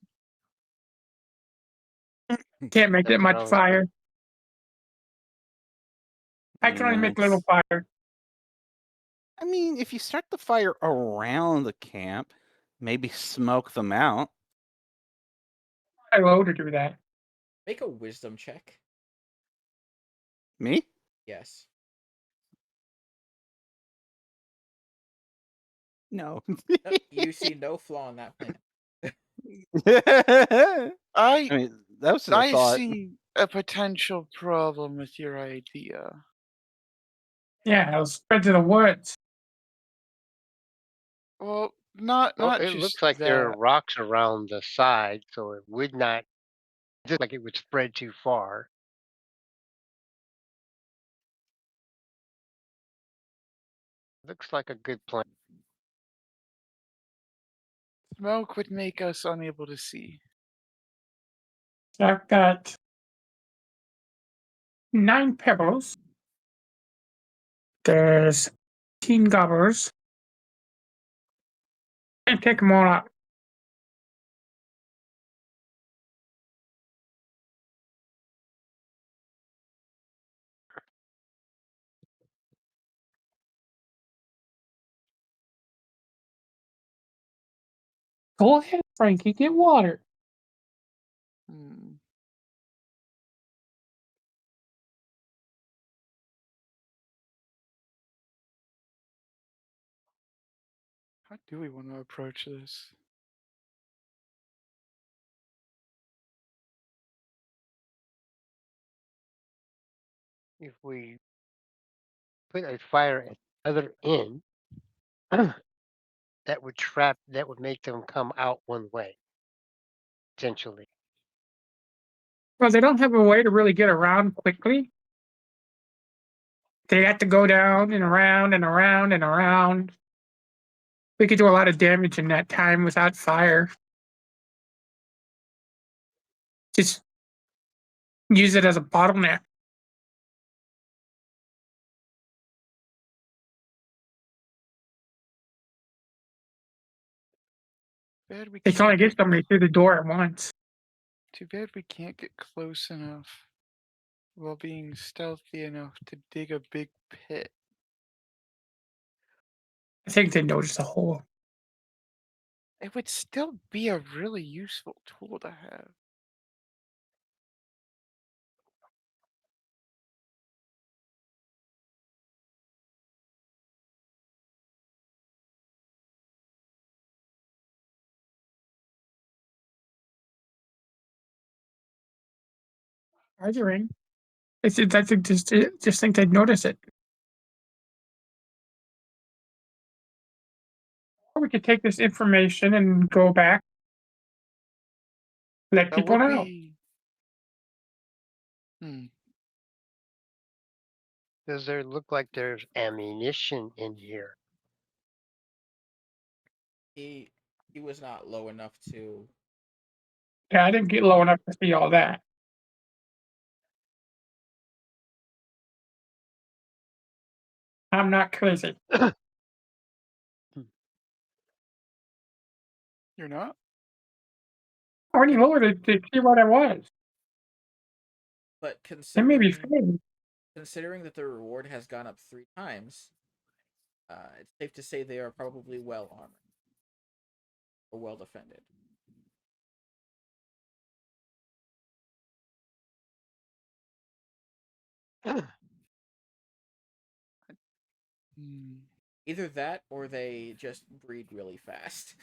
Can't make that That's what I much was fire. I can only make little fire. I mean, if you start the fire around the camp, maybe smoke them out. I low to do that. Make a wisdom check. Me? Yes. No. You see no flaw in that plan. I I mean, that was a I thought. see a potential problem with your idea. Yeah, I'll spread to the woods. Well, Well, not it just looks like there are that. rocks around the side, so it would not. Just like it would spread too far. Looks like a good plan. Smoke would make us unable to see. So I've got 9 pebbles. There's 18 gobblers. And take them all out. Go ahead, Frankie, get water. Hmm. How do we want to approach this? If we put a fire at the other end, that would make them come out one way, potentially. Well, they don't have a way to really get around quickly. They have to go down and around and around and around. We could do a lot of damage in that time without fire. Just use it as a bottleneck. bad we They can only can't get somebody through the door at once. Too bad we can't get close enough while being stealthy enough to dig a big pit. I think they noticed the hole. It would still be a really useful tool to have. Arguing. I think just think they'd notice it. Or we could take this information and go back, let That people would know. be. Does there look like there's ammunition in here? He was not low enough to. Yeah, I didn't get low enough to see all that. I'm not crazy. You're not? I already lowered it to see what I was. But It may be considering fake. that the reward has gone up 3 times, it's safe to say they are probably well armored or well defended. Either that or they just breed really fast.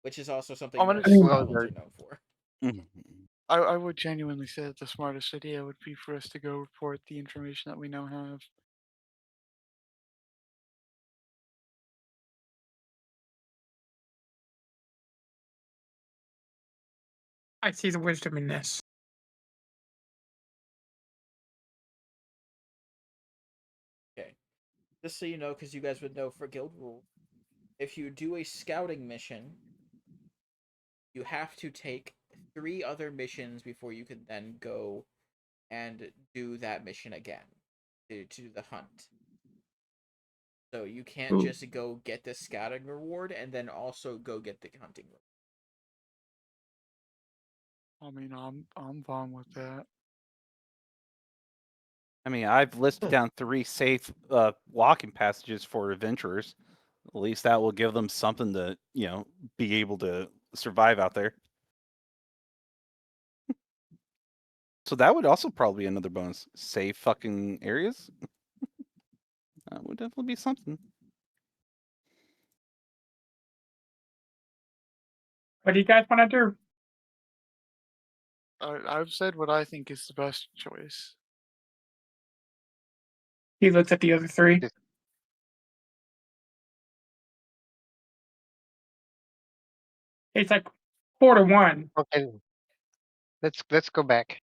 Which is also something I'm most gonna Well, goblins they're- are known for. I would genuinely say that the smartest idea would be for us to go report the information that we now have. I see the wisdom in this. Okay. Just so you know, because you guys would know for guild rule, if you do a scouting mission, you have to take 3 other missions before you can then go and do that mission again to do the hunt. So you can't Ooh. just go get the scouting reward and then also go get the hunting reward. I mean, I'm fine with that. I mean, I've listed down 3 safe walking passages for adventurers. At least that will give them something to, be able to survive out there. So that would also probably be another bonus. Safe fucking areas. That would definitely be something. What do you guys want to do? I've said what I think is the best choice. He looks at the other 3. Yes. It's like 4-1. Okay, let's go back.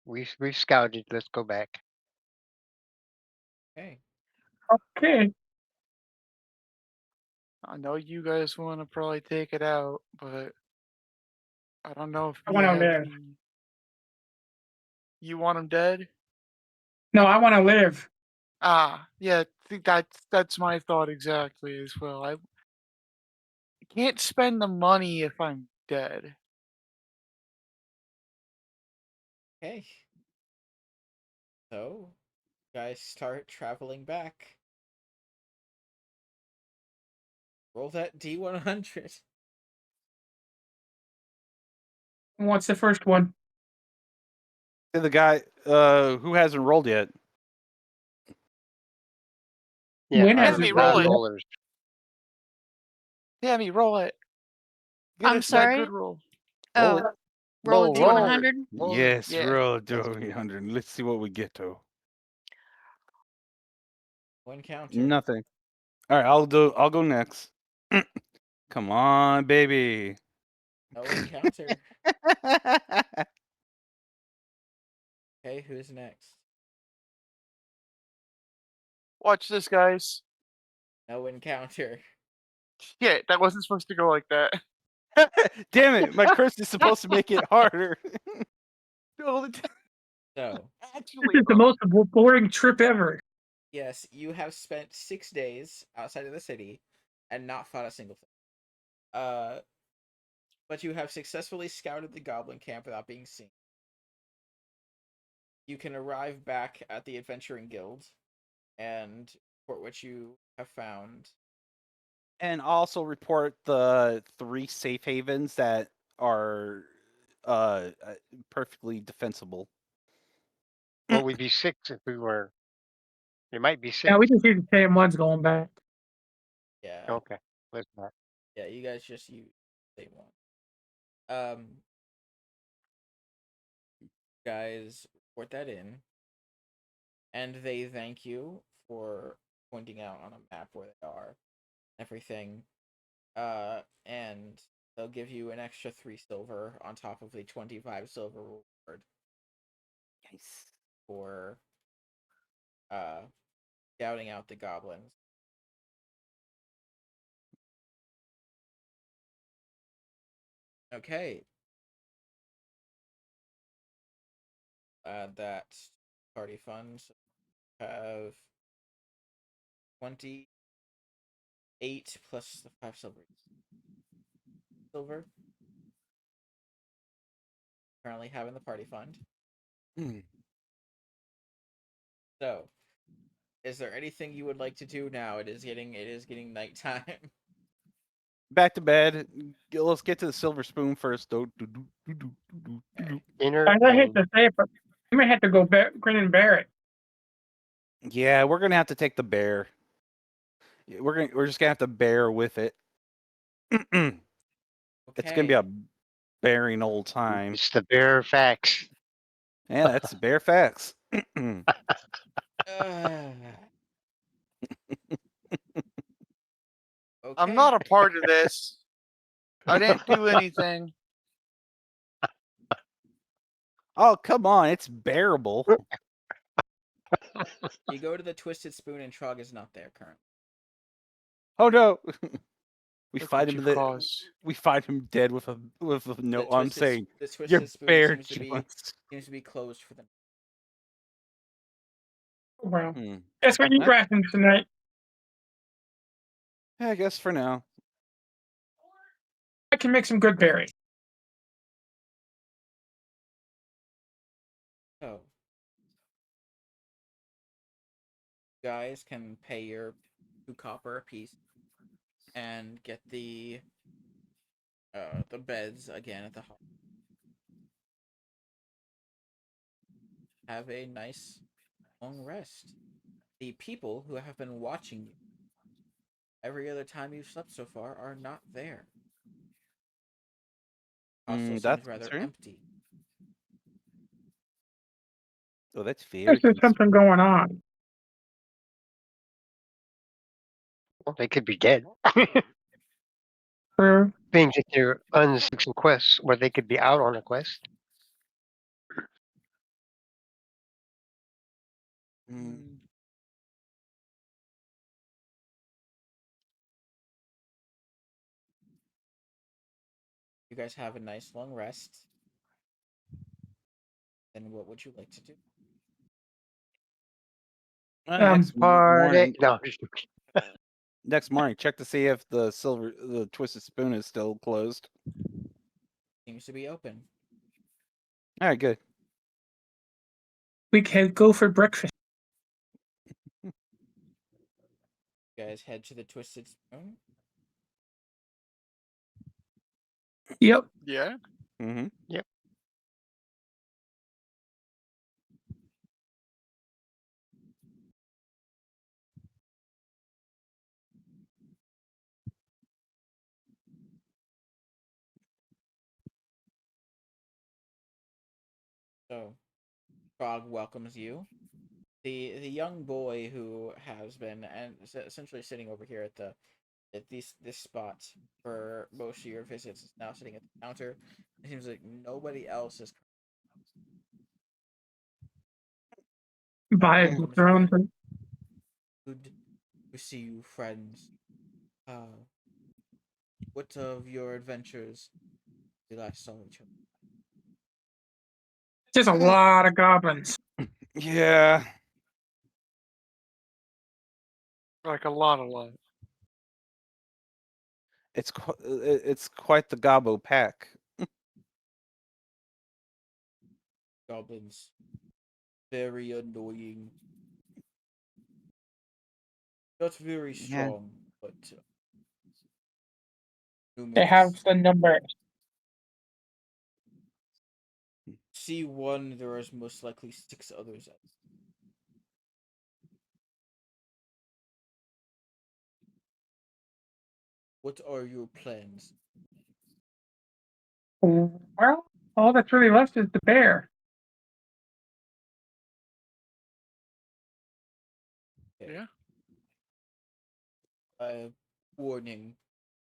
We've scouted. Let's go back. Okay. Okay. I know you guys want to probably take it out, but I don't know if I we wanna have live. the. You want him dead? No, I want to live. Yeah, I think that's my thought exactly as well. I can't spend the money if I'm dead. Okay. So, guys start traveling back. Roll that D100. What's the first one? The guy who hasn't rolled yet. Yeah, Win our hasn't Enemy, roll it. non-rollers. Tammy, roll it. Get I'm us that sorry? good roll. Roll Oh, it. roll a Roll, D100? roll. Yes, Yeah. roll D100. Let's see what we get to. One counter. Nothing. All right, I'll go next. Come on, baby. No encounter. Okay, who's next? Watch this, guys. No encounter. Shit, that wasn't supposed to go like that. Damn it, my curse is supposed to make it harder. No, So, This actually, is the most boring trip ever. yes, you have spent 6 days outside of the city and not fought a single thing. But you have successfully scouted the goblin camp without being seen. You can arrive back at the Adventuring Guild and report what you have found. And also report the 3 safe havens that are perfectly defensible. Well, we'd be 6 if we were. There might be 6. Yeah, we just see the same ones going back. Yeah. Okay. Let's not. Yeah, you guys just use the same one. Guys report that in. And they thank you for pointing out on a map where they are. Everything. And they'll give you an extra 3 silver on top of the 25 silver reward Nice. for scouting out the goblins. Okay. That's party funds. Have 28 plus the 5 silver. Currently having the party fund. So, is there anything you would like to do now? It is getting nighttime. Back to bed. Let's get to the silver spoon first, though. Dinner. I hate to say it, but we may have to go grin and bear it. Yeah, we're gonna have to take the bear. We're just gonna have to bear with it. It's gonna be a bearing old time. It's the bare facts. Yeah, that's the bare facts. I'm not a part of this. I didn't do anything. Oh, come on, it's bearable. You go to the Twisted Spoon and Trog is not there currently. Oh no. We Look find what him you've caused. we find him dead with a note. I'm saying the you're Twisted Spoon bare seems to be closed for the night. Well, Hmm. guess what you That's- rations tonight? Yeah, I guess for now. I can make some good berries. So, guys can pay your 2 copper a piece and get the beds again at the hall. Have a nice long rest. The people who have been watching you every other time you've slept so far are not there. Also seems That's rather concerning. empty. Oh, that's very There's peaceful. something going on. Well, they could be dead. True. Things that they're unsuccessful quests, where they could be out on a quest. Mm. You guys have a nice long rest. Then what would you like to do? Next morning, No. next morning, check to see if the Twisted Spoon is still closed. Seems to be open. All right, good. We can go for breakfast. You guys head to the Twisted Spoon. Yep. Yeah. Mm-hmm. Yep. So, Frog welcomes you. The young boy who has been essentially sitting over here at this spot for most of your visits is now sitting at the counter. It seems like nobody else is. By Welcomes their you own in. thing. Good to see you, friends. What of your adventures we last saw each other? There's a lot of goblins. Yeah. Like a lot. it's quite the gobbo pack. Goblins. Very annoying. Not very Yeah. strong, but They have numerous. the number. See one, there is most likely 6 others. What are your plans? Well, all that's really left is the bear. Yeah. Warning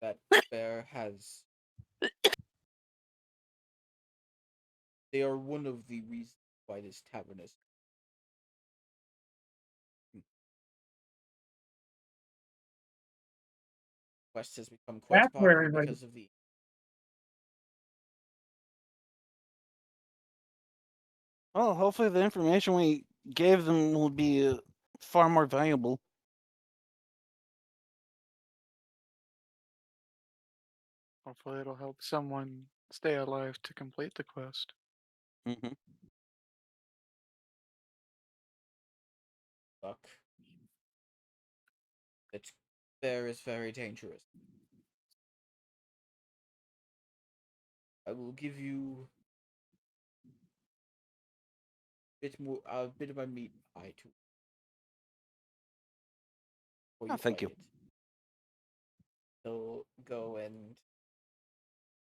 that bear has. They are one of the reasons why this tavern is. Quest has become quite That's where popular everybody. because of the. Well, hopefully the information we gave them will be far more valuable. Hopefully, it'll help someone stay alive to complete the quest. Mm-hmm. Luck. That bear is very dangerous. I will give you a bit of my meat pie too. Before Oh, thank fight you. it. He'll go and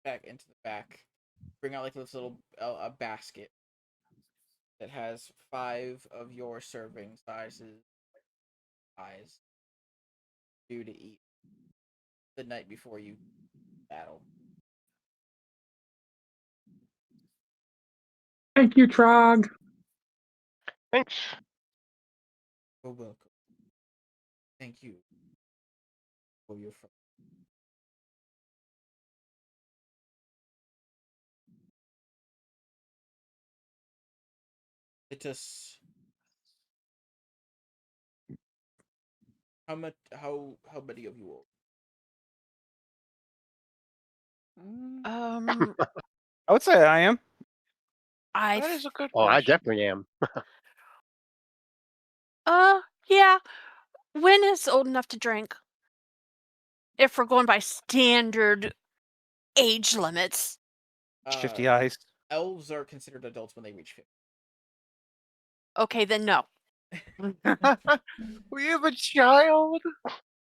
back into the back, bring out like this little a basket that has 5 of your serving sizes pies for you to eat the night before you battle. Thank you, Trog. Thanks. You're welcome. Thank you for your fun. Let us. How much? How many of you all? Um, I would say I am. I That is a good Oh, I question. definitely am. yeah. When is old enough to drink? If we're going by standard age limits. 50 eyes. Elves are considered adults when they reach 50. Okay, then no. We have a child.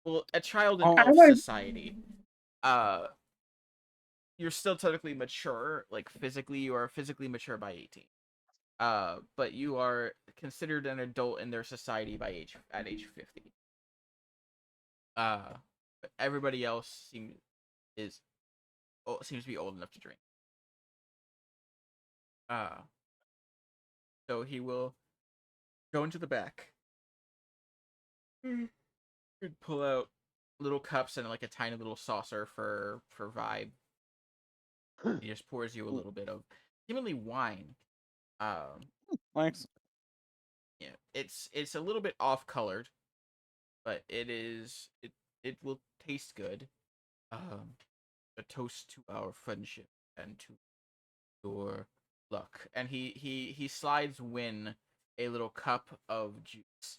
Well, a child in Oh. elf like- society. You're still technically mature, like physically, you are physically mature by 18. But you are considered an adult in their society by at age 50. But everybody else seems to be old enough to drink. So he will go into the back and pull out little cups and like a tiny little saucer for Vibe. He just pours you a little bit of seemingly wine. Thanks. Yeah, it's a little bit off colored, but it will taste good. A toast to our friendship and to your luck. And he slides Win a little cup of juice.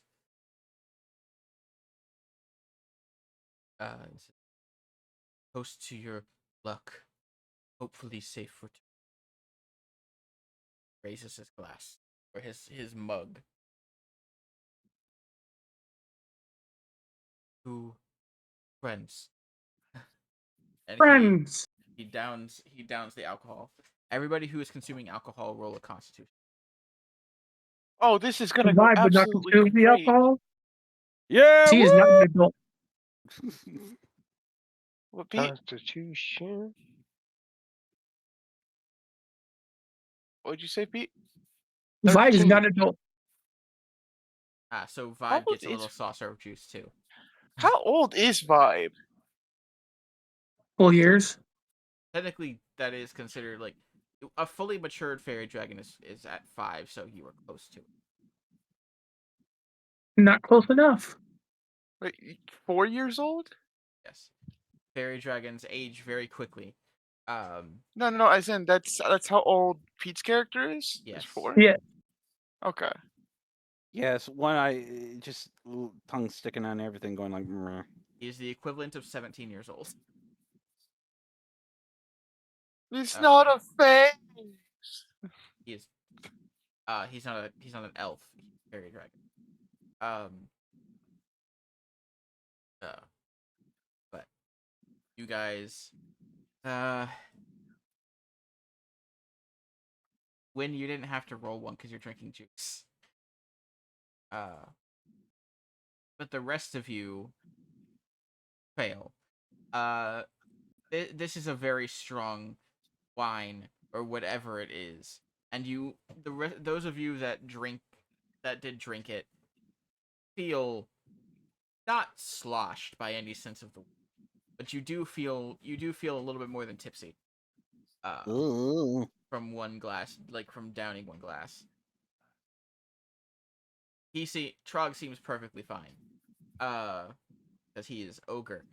Toast to your luck. Hopefully safe for raises his glass or his mug. To friends. And Friends. he downs the alcohol. Everybody who is consuming alcohol roll a constitution. Oh, this is gonna go Vibe would not absolutely consume the great. alcohol. Yeah. He is not an adult. What, Pete? Constitution. What'd you say, Pete? Vibe is 13. not an adult. So How Vibe old gets a little is- saucer of juice too. How old is Vibe? Full years. Technically, that is considered like a fully matured fairy dragon is at 5, so you were close to it. Not close enough. Wait, 4 years old? Yes, fairy dragons age very quickly. No. As in that's how old Pete's character is. Yes. Is 4. Yeah. Okay. Yes, one eye, just tongue sticking on everything, going like. Meh. He is the equivalent of 17 years old. It's not a face. He is. He's not an elf. He's a fairy dragon. But you guys, when you didn't have to roll one because you're drinking juice. But the rest of you fail. This is a very strong wine or whatever it is, and those of you that did drink it, feel not sloshed by any sense of the word, but you do feel a little bit more than tipsy. Ooh. From one glass, like from downing one glass. Trog seems perfectly fine. Because he is ogre.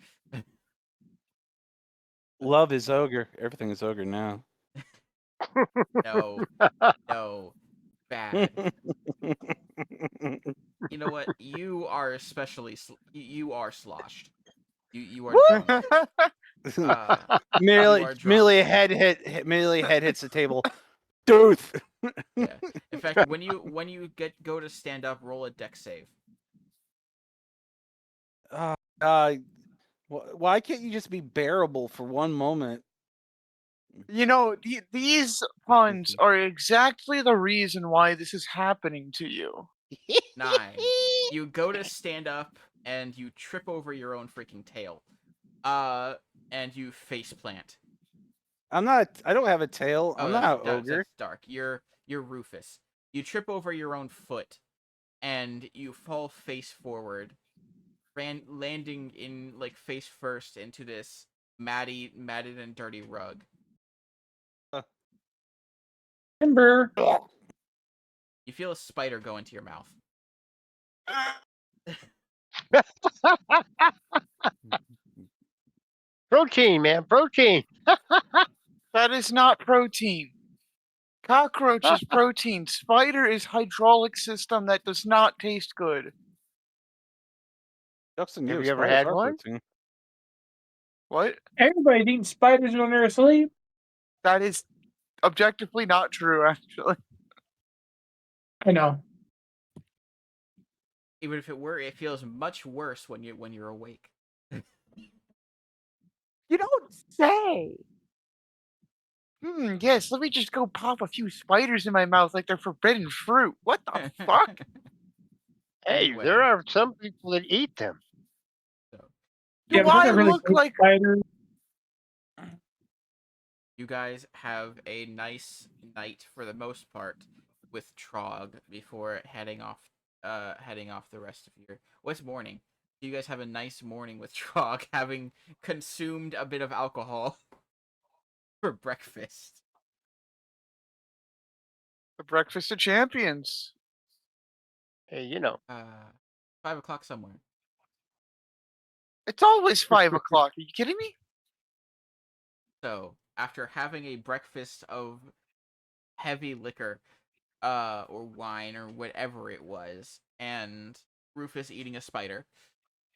Love is ogre. Everything is ogre now. No, bad. You know what? You are especially you are sloshed. You are drunk. merely, are drunk. merely a head hits the table. Dooth. Yeah. In fact, when you go to stand up, roll a dex save. Why can't you just be bearable for one moment? You know, these puns are exactly the reason why this is happening to you. 9. You go to stand up and you trip over your own freaking tail. And you face plant. I don't have a tail. I'm not an ogre. That's dark. You're Rufus. You trip over your own foot, and you fall face forward, landing in like face first into this matted and dirty rug. Timber. You feel a spider go into your mouth. Protein, man, protein. That is not protein. Cockroach is protein. Spider is hydraulic system that does not taste good. Justin, Have you ever had one? What? Everybody's eating spiders when they're asleep. That is objectively not true, actually. I know. Even if it were, it feels much worse when you're awake. You don't say. Yes, let me just go pop a few spiders in my mouth like they're forbidden fruit. What the fuck? Hey, Anyway. there are some people that eat them. Do but those I are really look big like spiders. You guys have a nice night for the most part with Trog before heading off the rest of your. What's morning? You guys have a nice morning with Trog, having consumed a bit of alcohol for breakfast. the breakfast of champions? Hey, 5 o'clock somewhere. It's always 5 o'clock. Are you kidding me? So after having a breakfast of heavy liquor, or wine or whatever it was, and Rufus eating a spider,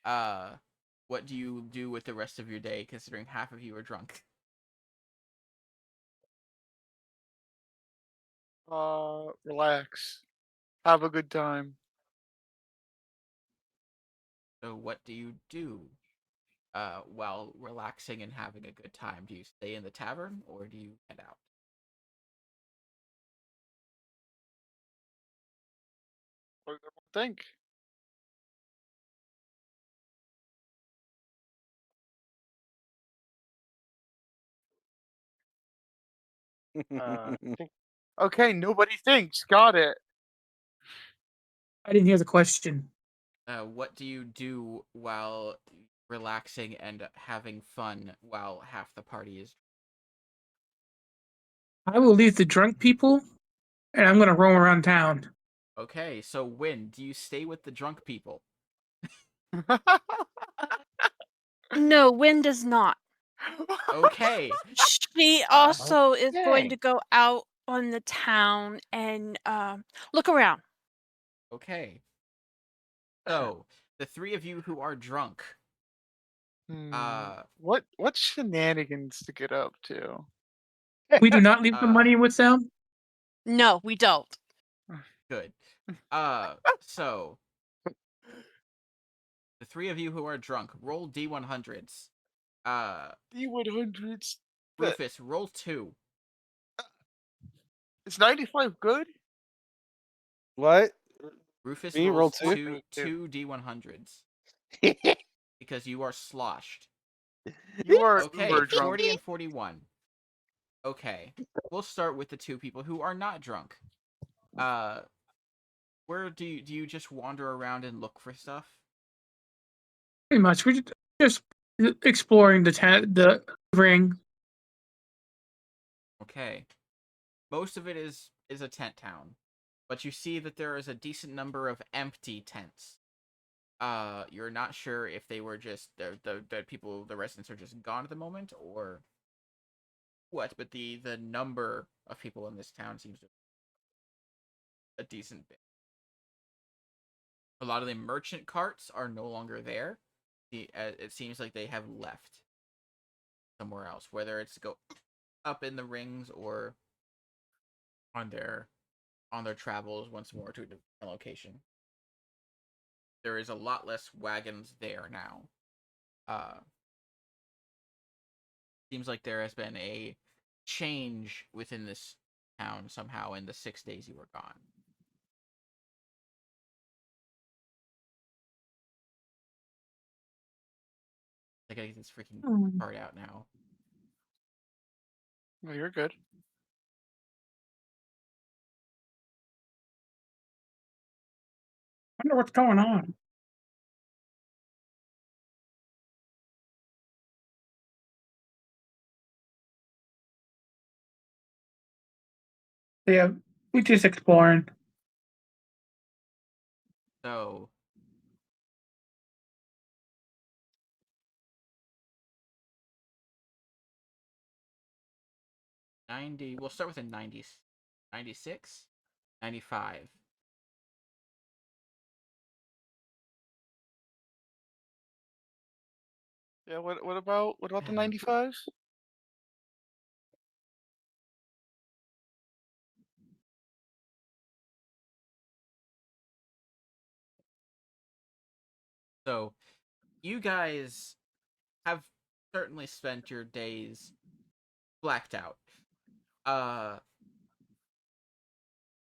what do you do with the rest of your day, considering half of you are drunk? Relax. Have a good time. So what do you do while relaxing and having a good time? Do you stay in the tavern or do you head out? What do everyone think? I think Okay, nobody thinks. Got it. I didn't hear the question. What do you do while relaxing and having fun while half the party is? I will leave the drunk people, and I'm gonna roam around town. Okay, so when do you stay with the drunk people? No, Wynn does not. Okay. She also is going Okay. to go out on the town and look around. Okay. So, the three of you who are drunk, What shenanigans to get up to? We do not leave the money with them. No, we don't. good. So the three of you who are drunk, roll D100s. D100s. Rufus, roll 2. Is 95 good? What? Rufus Me, roll rolls two? two D100s because you are sloshed. You are Okay, uber drunk. 40 and 41. Okay, we'll start with the two people who are not drunk. Where do you just wander around and look for stuff? Pretty much, we just exploring the ring. Okay, most of it is a tent town, but you see that there is a decent number of empty tents. You're not sure if they were just the people, the residents are just gone at the moment, or what, but the number of people in this town seems to be a decent bit. A lot of the merchant carts are no longer there. It seems like they have left somewhere else, whether it's to go up in the rings or on their travels once more to a different location. There is a lot less wagons there now. Seems like there has been a change within this town somehow in the 6 days you were gone. I gotta get this freaking card out now. No, you're good. I wonder what's going on. Yeah, we just exploring. So, we'll start with a 90, 96, 95. Yeah, what about the 95? So, you guys have certainly spent your days blacked out.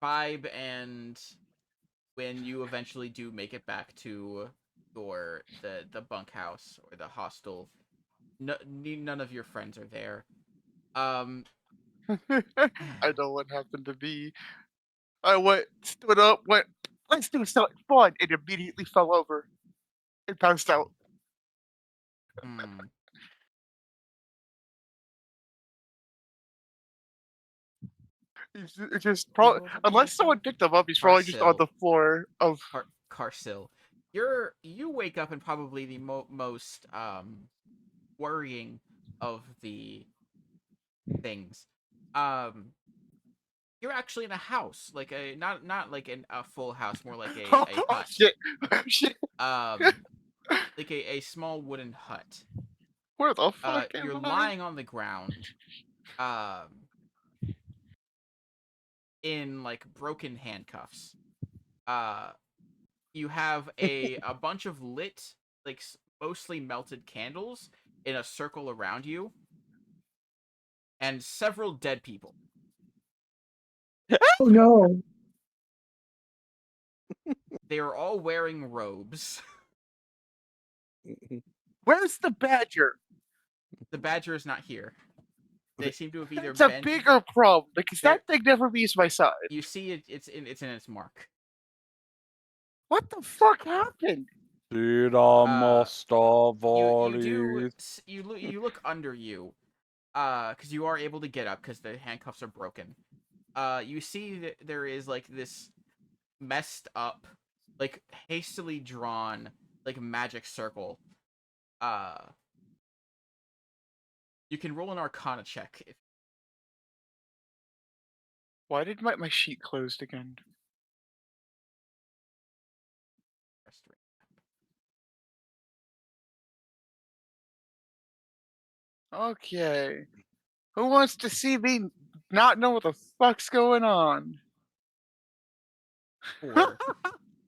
Vibe, and when you eventually do make it back to your the bunkhouse or the hostel, none of your friends are there. I know what happened to me. I stood up, went, let's do something fun, and immediately fell over and passed out. Hmm. It's just You probably, rolled a unless someone 95? picked him up, he's probably just on Carcil. the floor of. Carcil. You wake up in probably the most worrying of the things. You're actually in a house, like a not like a full house, more like a Oh hut. shit! Shit! Like a small wooden hut. Where the fuck You're am I? lying on the ground, in like broken handcuffs. You have a bunch of lit, like mostly melted candles in a circle around you, and several dead people. Oh no! They are all wearing robes. Where's the badger? The badger is not here. They seem to have either It's a been. bigger problem because There- that thing never leaves my side. You see it. It's in its mark. What the fuck happened? Dynamo You do Stavalis. you look under you, because you are able to get up because the handcuffs are broken. You see that there is like this messed up, like hastily drawn, like magic circle, You can roll an Arcana check if Why did my sheet closed again? rest Okay. Who wants to see me not know what the fuck's going on? 4.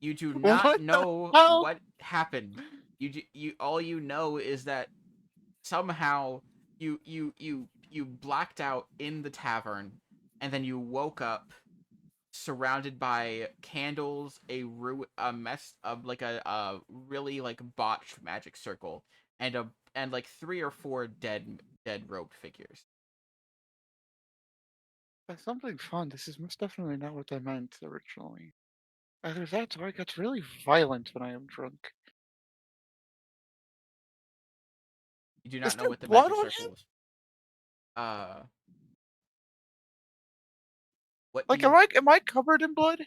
You do What not the know hell? what happened. You all you know is that somehow you blacked out in the tavern, and then you woke up surrounded by candles, a mess of like a really like botched magic circle, and like 3 or 4 dead robed figures. That's something fun. This is most definitely not what I meant originally. Either that or I get really violent when I am drunk. You do Is not know there what the blood magic on circle him? is. What do Like, you am I covered in blood?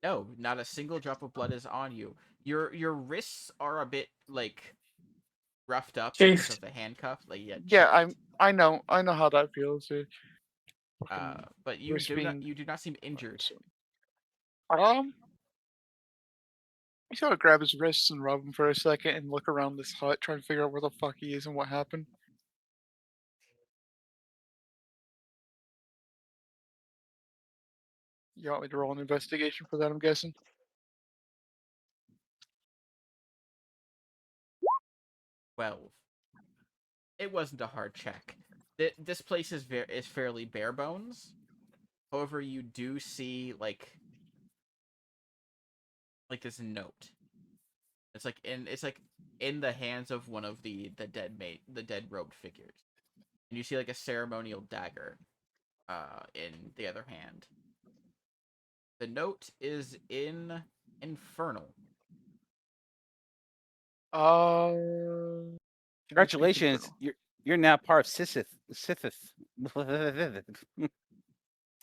No, not a single drop of blood is on you. Your wrists are a bit like roughed up because Chafed. of the handcuff. Like Yeah, chafed. I know how that feels. But Wrist being you do not seem injured. I sort of grab his wrists and rub him for a second and look around this hut, trying to figure out where the fuck he is and what happened. You want me to roll an investigation for that, I'm guessing? 12. It wasn't a hard check. This place is fairly bare bones. However, you do see like this note. It's like in the hands of one of the dead robed figures. And you see like a ceremonial dagger in the other hand. The note is in Infernal. Congratulations, you're now part of Sithith.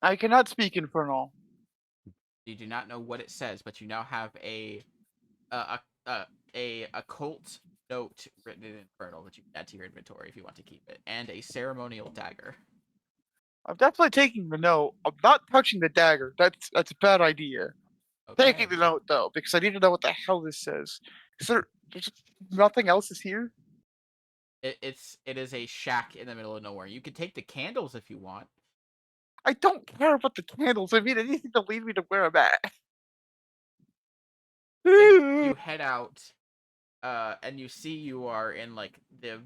I cannot speak Infernal. You do not know what it says, but you now have a occult note written in Infernal that you can add to your inventory if you want to keep it, and a ceremonial dagger. I'm definitely taking the note. I'm not touching the dagger. That's a bad idea. Okay. Taking the note though, because I need to know what the hell this says. There's nothing else is here? It is a shack in the middle of nowhere. You can take the candles if you want. I don't care about the candles. I mean anything to lead me to where I'm at. You head out, and you see you are in like the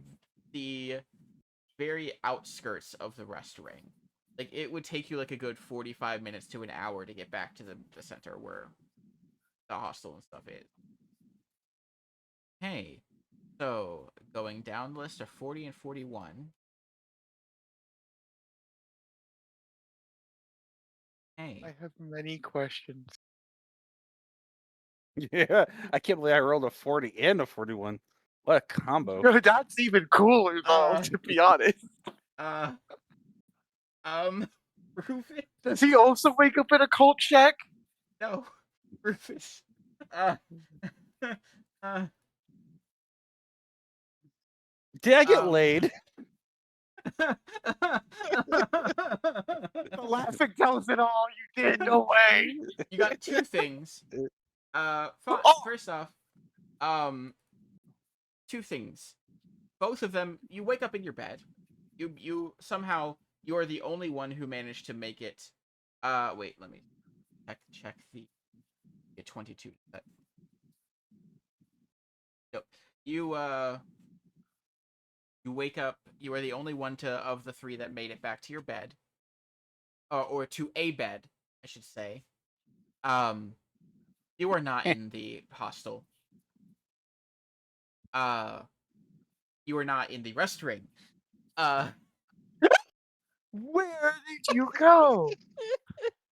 very outskirts of the rest ring. Like it would take you like a good 45 minutes to an hour to get back to the center where the hostel and stuff is. Hey, so going down the list of 40 and 41. Hey, I have many questions. Yeah, I can't believe I rolled a 40 and a 41. What a combo. That's even cooler though, to be honest. Rufus? Does he also wake up in a cult shack? No, Rufus. Did I get laid? The laughing tells it all. You did. No way. You got 2 things. Oh! First off, 2 things. Both of them, you wake up in your bed. You somehow you're the only one who managed to make it. Wait, let me check the 22. Yep. You wake up. You are the only one of the 3 that made it back to your bed, or to a bed, I should say. You are not in the hostel. You are not in the rest ring. Where did you go?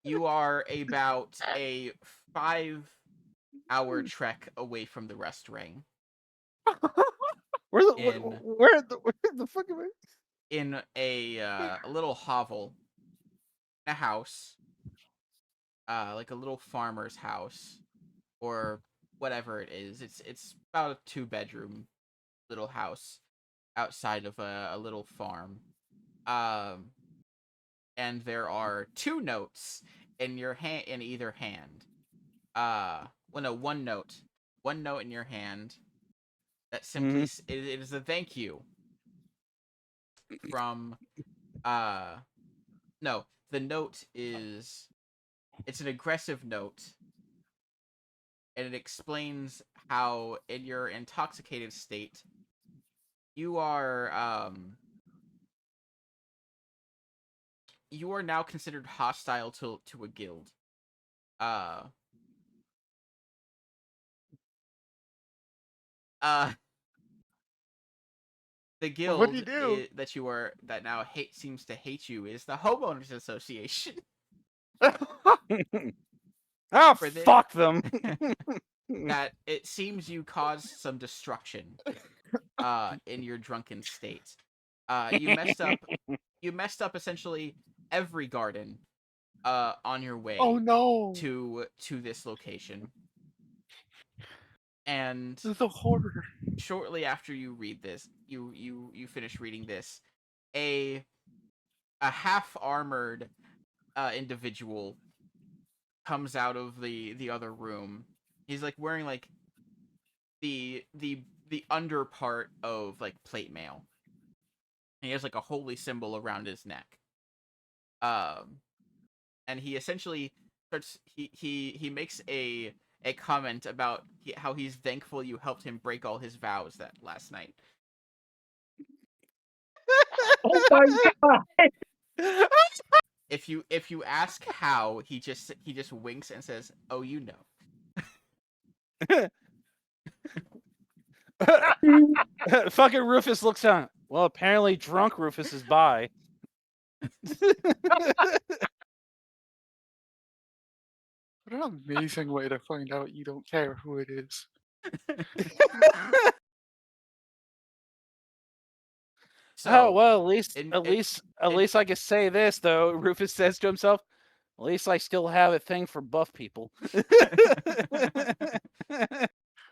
You are about a 5-hour trek away from the rest ring. Where In the fuck am I? in a little hovel, a house, like a little farmer's house, or whatever it is. It's about a 2-bedroom little house. outside of a little farm. And there are 2 notes in your hand, in either hand. Well, no, 1 note. 1 note in your hand that simply it is a thank you from no, the note is it's an aggressive note, and it explains how in your intoxicated state you are now considered hostile to a guild. The Well, what'd guild he do? that now seems to hate you is the Homeowners Association. Oh, For the- fuck them. That it seems you caused some destruction in your drunken state. You messed up essentially every garden on your way Oh no! to this location. And This is a horror. shortly after you read this, you finish reading this, a half-armored individual comes out of the other room. He's like wearing like the under part of like plate mail. And he has like a holy symbol around his neck. And he essentially starts he makes a comment about how he's thankful you helped him break all his vows that last night. Oh my god! If you ask how, he just winks and says, "Oh, you know." Fucking Rufus looks on. Well, apparently drunk Rufus is by. What an amazing way to find out you don't care who it is. So, Oh well, at least in- at in- least at in- least I can say this though. Rufus says to himself, "At least I still have a thing for buff people."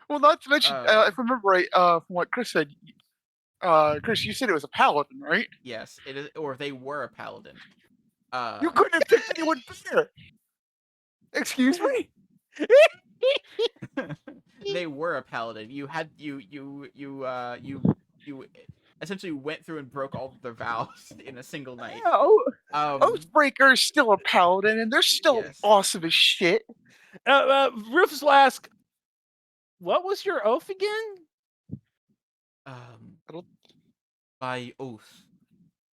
Well, not to mention, if I remember right, from what Chris said, Chris, you said it was a paladin, right? yes, it is, or they were a paladin. You couldn't have picked anyone better. Excuse me. They were a paladin. You had you essentially went through and broke all of their vows in a single night. Oathbreaker is still a paladin, and they're still Yes. awesome as shit. Rufus will ask, "What was your oath again?" My oath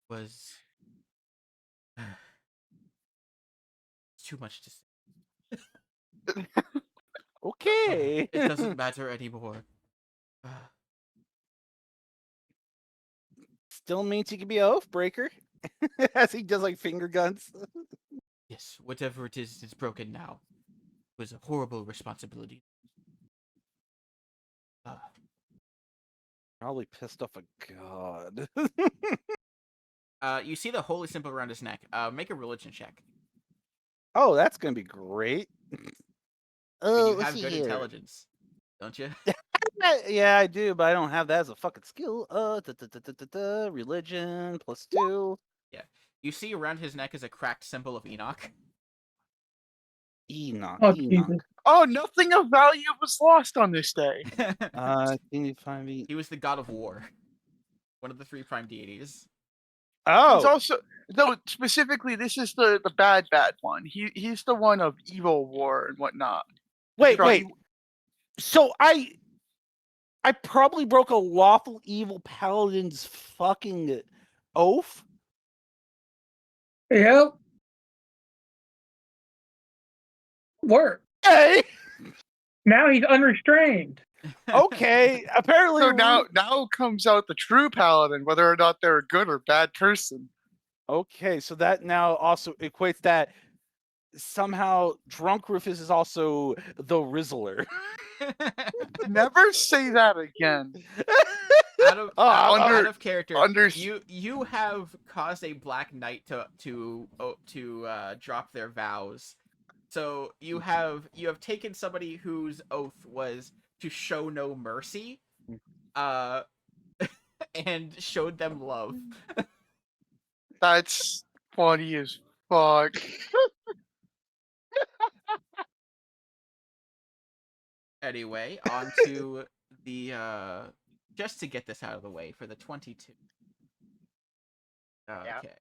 was it's too much to say. Okay. It doesn't matter anymore. Still means he can be an oathbreaker. As he does like finger guns. Yes, whatever it is, it's broken now. It was a horrible responsibility. Probably pissed off a god. You see the holy symbol around his neck. Make a religion check. Oh, that's gonna be great. You have good intelligence, don't you? Yeah, I do, but I don't have that as a fucking skill. Religion +2. Yeah. You see around his neck is a cracked symbol of Enoch. Enoch. Oh, Enoch. Jesus. Oh, nothing of value was lost on this day. Can you find me? He was the god of war. One of the 3 prime deities. There's Oh, also, though specifically, this is the bad one. He's the one of evil war and whatnot. wait. Strong- So I probably broke a lawful evil paladin's fucking oath. Yep. Work. Hey, Now he's unrestrained. okay. Apparently, So now comes out the true paladin, whether or not they're a good or bad person. Okay, so that now also equates that somehow drunk Rufus is also the Rizzler. Never say that again. Out of character. under- You have caused a black knight to drop their vows. So you have taken somebody whose oath was to show no mercy, and showed them love. That's funny as fuck. Anyway, on to the just to get this out of the way for the 22. Yeah. Okay.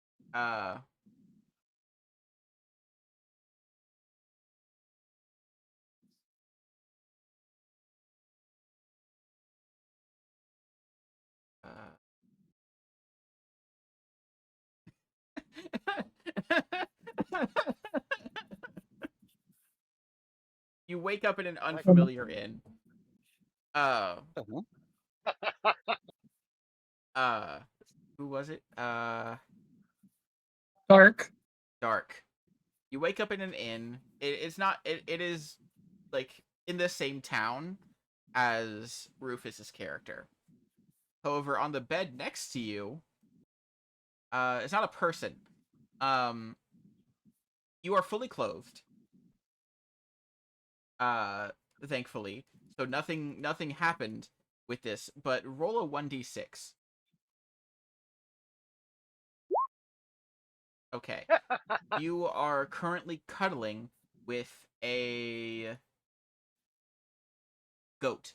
You wake up in an unfamiliar inn. Uh-huh. Who was it? Dark. Dark. You wake up in an inn. It's not. It is like in the same town as Rufus's character. However, on the bed next to you, it's not a person. You are fully clothed. Thankfully, so nothing happened with this. But roll a 1d6. Okay. You are currently cuddling with a goat.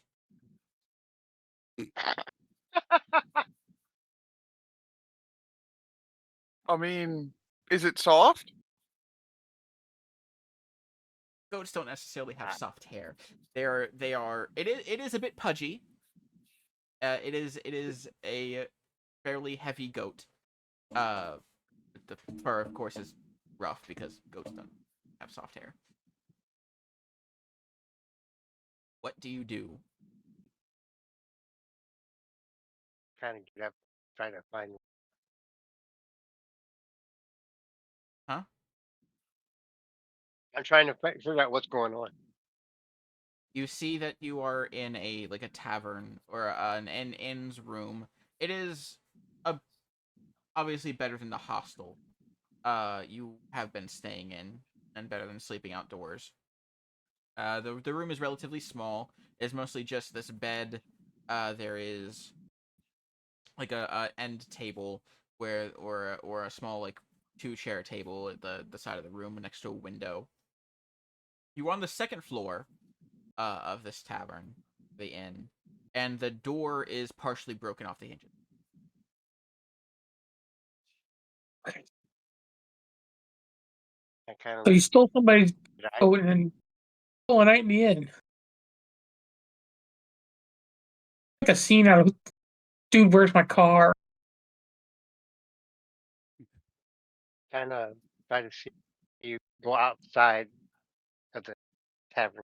I mean, is it soft? Goats don't necessarily have soft hair. They are. It is a bit pudgy. It is a fairly heavy goat. The fur, of course, is rough because goats don't have soft hair. What do you do? Trying to get up, trying to find. Huh? I'm trying to figure out what's going on. You see that you are in a tavern or an inn's room. It is obviously better than the hostel you have been staying in, and better than sleeping outdoors. The room is relatively small. It's mostly just this bed. There is like a end table where or a small like 2-chair table at the side of the room next to a window. You're on the second floor of this tavern, the inn, and the door is partially broken off the hinges. I kind So you of stole somebody's boat and then stole a night in the inn. Like a scene out of Dude, Where's My Car? trying to try to see you go outside of the tavern.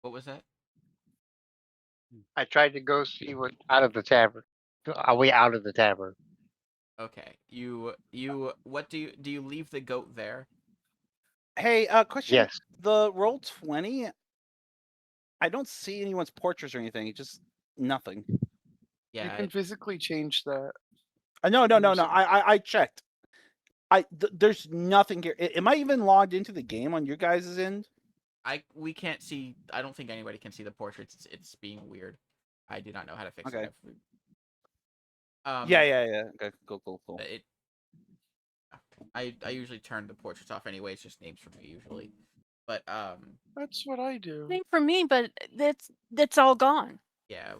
What was that? I tried to go see what out of the tavern. Are we out of the tavern? Okay. You what do you leave the goat there? Hey, question. Yes. The roll 20. I don't see anyone's portraits or anything. Just nothing. Yeah. You can physically change that. No. Understood. I checked. There's nothing here. Am I even logged into the game on your guys' end? We can't see. I don't think anybody can see the portraits. It's being weird. I do not know how to fix Okay. it. Yeah. Okay, cool. I usually turn the portraits off anyway. It's just names for me usually. But That's what I do. Same for me, but that's all gone. yeah.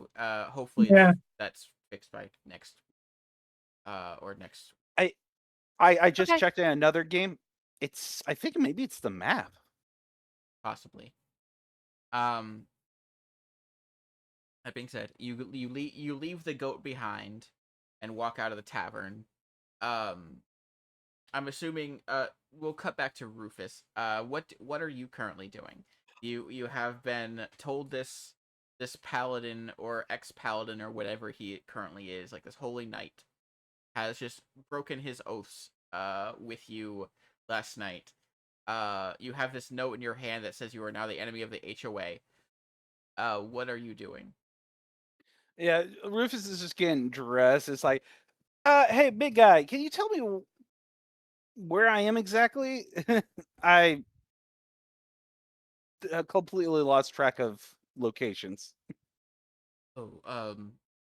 Hopefully Yeah. that's fixed by next. Or next. I just Okay. checked in another game. I think maybe it's the map. Possibly. That being said, you leave the goat behind, and walk out of the tavern. I'm assuming. We'll cut back to Rufus. What are you currently doing? You have been told this paladin or ex-paladin or whatever he currently is, like this holy knight, has just broken his oaths with you last night. You have this note in your hand that says you are now the enemy of the HOA. What are you doing? Yeah, Rufus is just getting dressed. It's like, hey, big guy, can you tell me where I am exactly? I completely lost track of locations. Oh,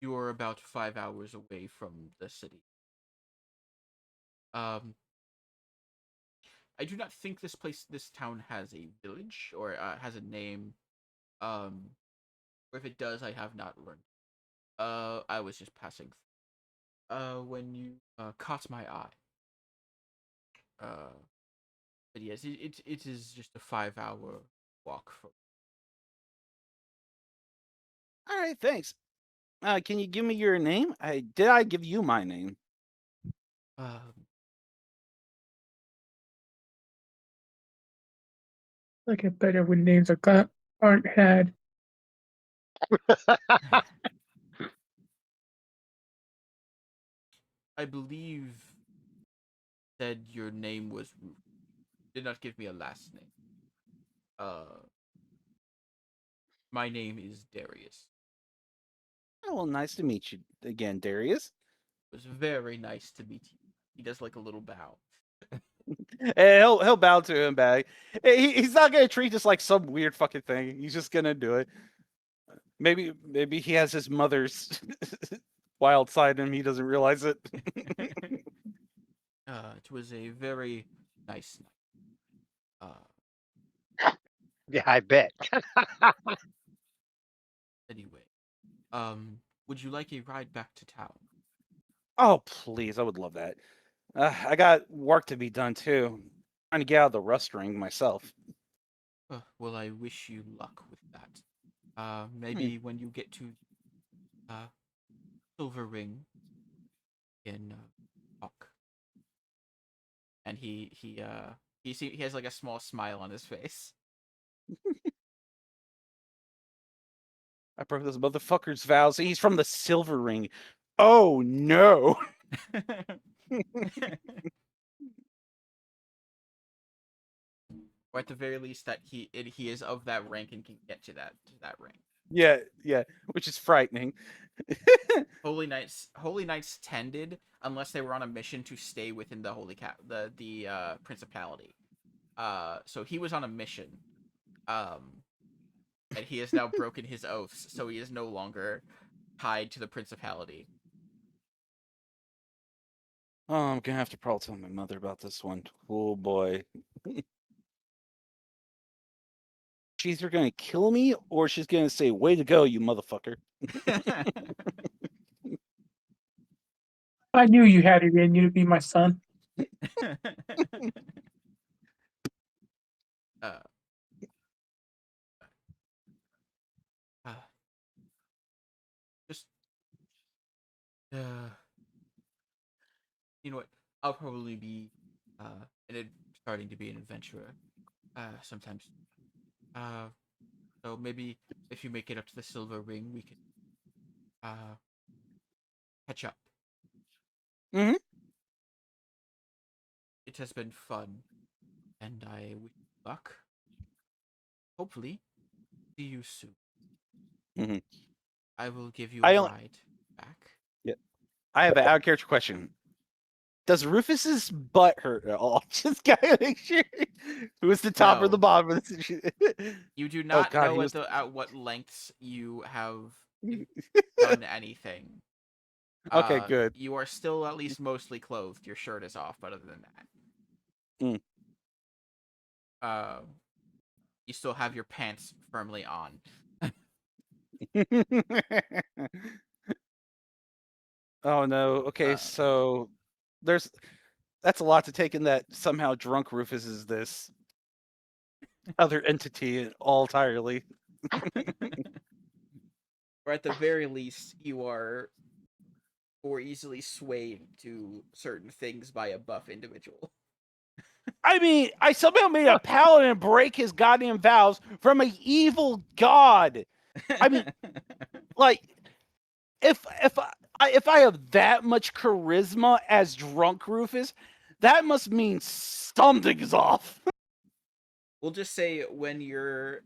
you're about 5 hours away from the city. I do not think this town has a village or has a name. Or if it does, I have not learned. I was just passing. When you caught my eye. But yes, it is just a 5 hour walk from. All right, thanks. Can you give me your name? Did I give you my name? I get better when names aren't had. I believe said your name was Rufus. Did not give me a last name. My name is Darius. Oh, well, nice to meet you again, Darius. It was very nice to meet you. He does like a little bow. Hey, he'll bow to him back. He's not gonna treat this like some weird fucking thing. He's just gonna do it. Maybe he has his mother's wild side in him. He doesn't realize it. It was a very nice night. Yeah, I bet. Anyway, would you like a ride back to town? Oh, please, I would love that. I got work to be done too. Trying to get out of the rust ring myself. Well, I wish you luck with that. Maybe when you get to Silver Ring in talk. And he has like a small smile on his face. I broke this motherfucker's vows. He's from the Silver Ring. Oh no! Or at the very least that he is of that rank and can get to that rank. Yeah, which is frightening. Holy Knights tended unless they were on a mission to stay within the the principality. So he was on a mission. And he has now broken his oaths, so he is no longer tied to the principality. Oh, I'm gonna have to probably tell my mother about this one. Oh boy. She's either gonna kill me or she's gonna say, "Way to go, you motherfucker." I knew you had it in you to be my son. Just you know what? I'll probably be starting to be an adventurer sometimes. So maybe if you make it up to the Silver Ring, we can catch up. Mm-hmm. It has been fun, and I wish you luck. Hopefully, see you soon. Mm-hmm. I will give you a ride back. Yeah. I have an out of character question. Does Rufus's butt hurt at all? Just gotta make sure. Who's the top or the bottom of this? You do not know at what lengths you have done anything. Okay, good. You are still at least mostly clothed. Your shirt is off, but other than that, you still have your pants firmly on. Oh no. Okay, so that's a lot to take in that somehow drunk Rufus is this other entity all entirely. Or at the very least, you are more easily swayed to certain things by a buff individual. I mean, I somehow made a paladin break his goddamn vows from an evil god. I mean, like, if I have that much charisma as drunk Rufus, that must mean something's off. We'll just say when you're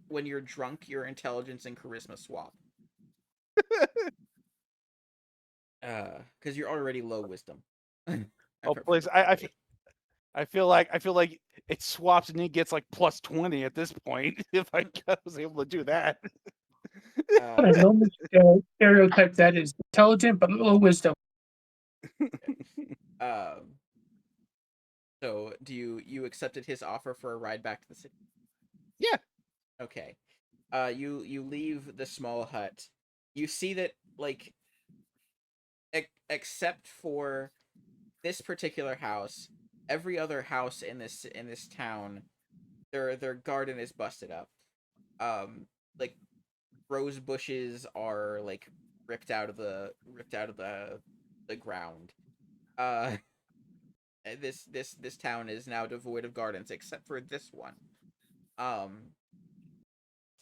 drunk, your intelligence and charisma swap. Because you're already low wisdom. Oh please, I feel like it swaps and he gets like +20 at this point. If I was able to do that. I normally stereotype that as intelligent but little wisdom. Um, so do you accepted his offer for a ride back to the city? Yeah. Okay. You leave the small hut. You see that like except for this particular house, every other house in this town, their garden is busted up. Like rose bushes are like ripped out of the ground. Uh, this town is now devoid of gardens except for this one. Um,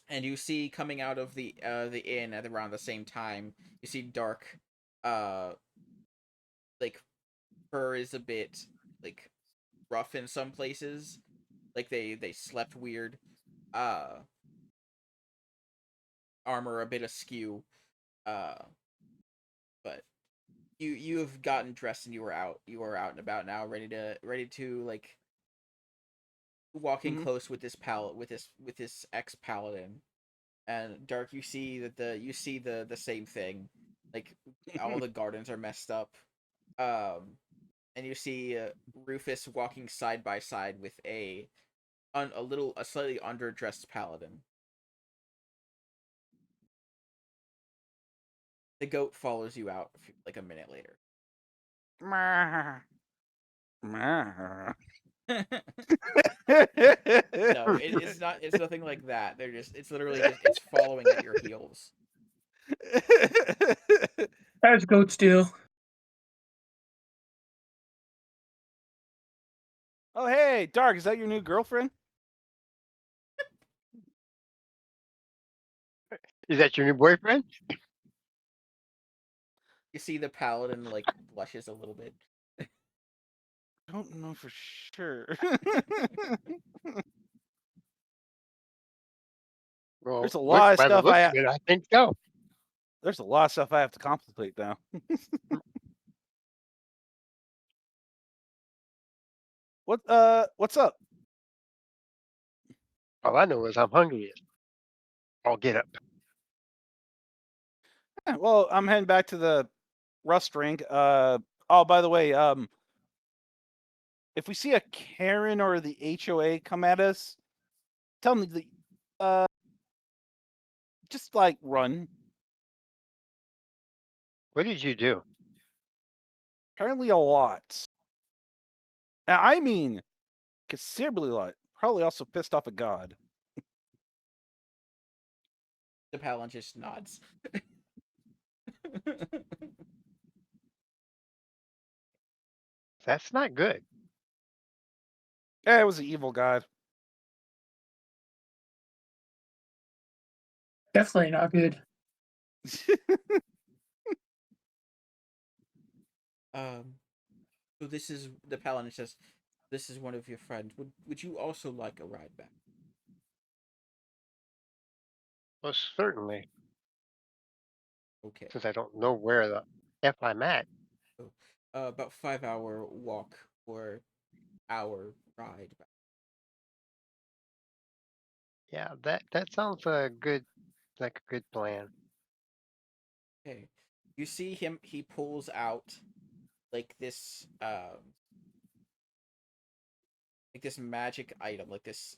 and you see coming out of the inn at around the same time, you see Dark, uh, like fur is a bit like rough in some places, like they slept weird. Uh, armor a bit askew. Uh, but you have gotten dressed and you are out and about now, ready to like walking close with this ex paladin. And Dark, you see the same thing, like all the gardens are messed up. And you see Rufus walking side by side with a slightly underdressed paladin. The goat follows you out like a minute later. No, it's not. It's nothing like that. It's literally just. It's following at your heels. As goats do. Oh, hey, Dark, is that your new girlfriend? Is that your new boyfriend? You see the paladin like blushes a little bit. I don't know for sure. Well, There's a lot of by the stuff looks of it, I think so. There's a lot of stuff I have to contemplate now. What's up? All I know is I'm hungry. I'll get up. Well, I'm heading back to the Rust Ring. Oh, by the way, if we see a Karen or the HOA come at us, tell them just like run. What did you do? Apparently a lot. Now, I mean, considerably a lot. Probably also pissed off a god. The paladin just nods. That's not good. Yeah, it was an evil god. Definitely not good. So this is the paladin says, "This is one of your friends. Would you also like a ride back?" Well, certainly, Okay. since I don't know where the F I'm at. So, about 5 hour walk or hour ride back. Yeah, that sounds like a good plan. Okay. You see him. He pulls out like this magic item, like this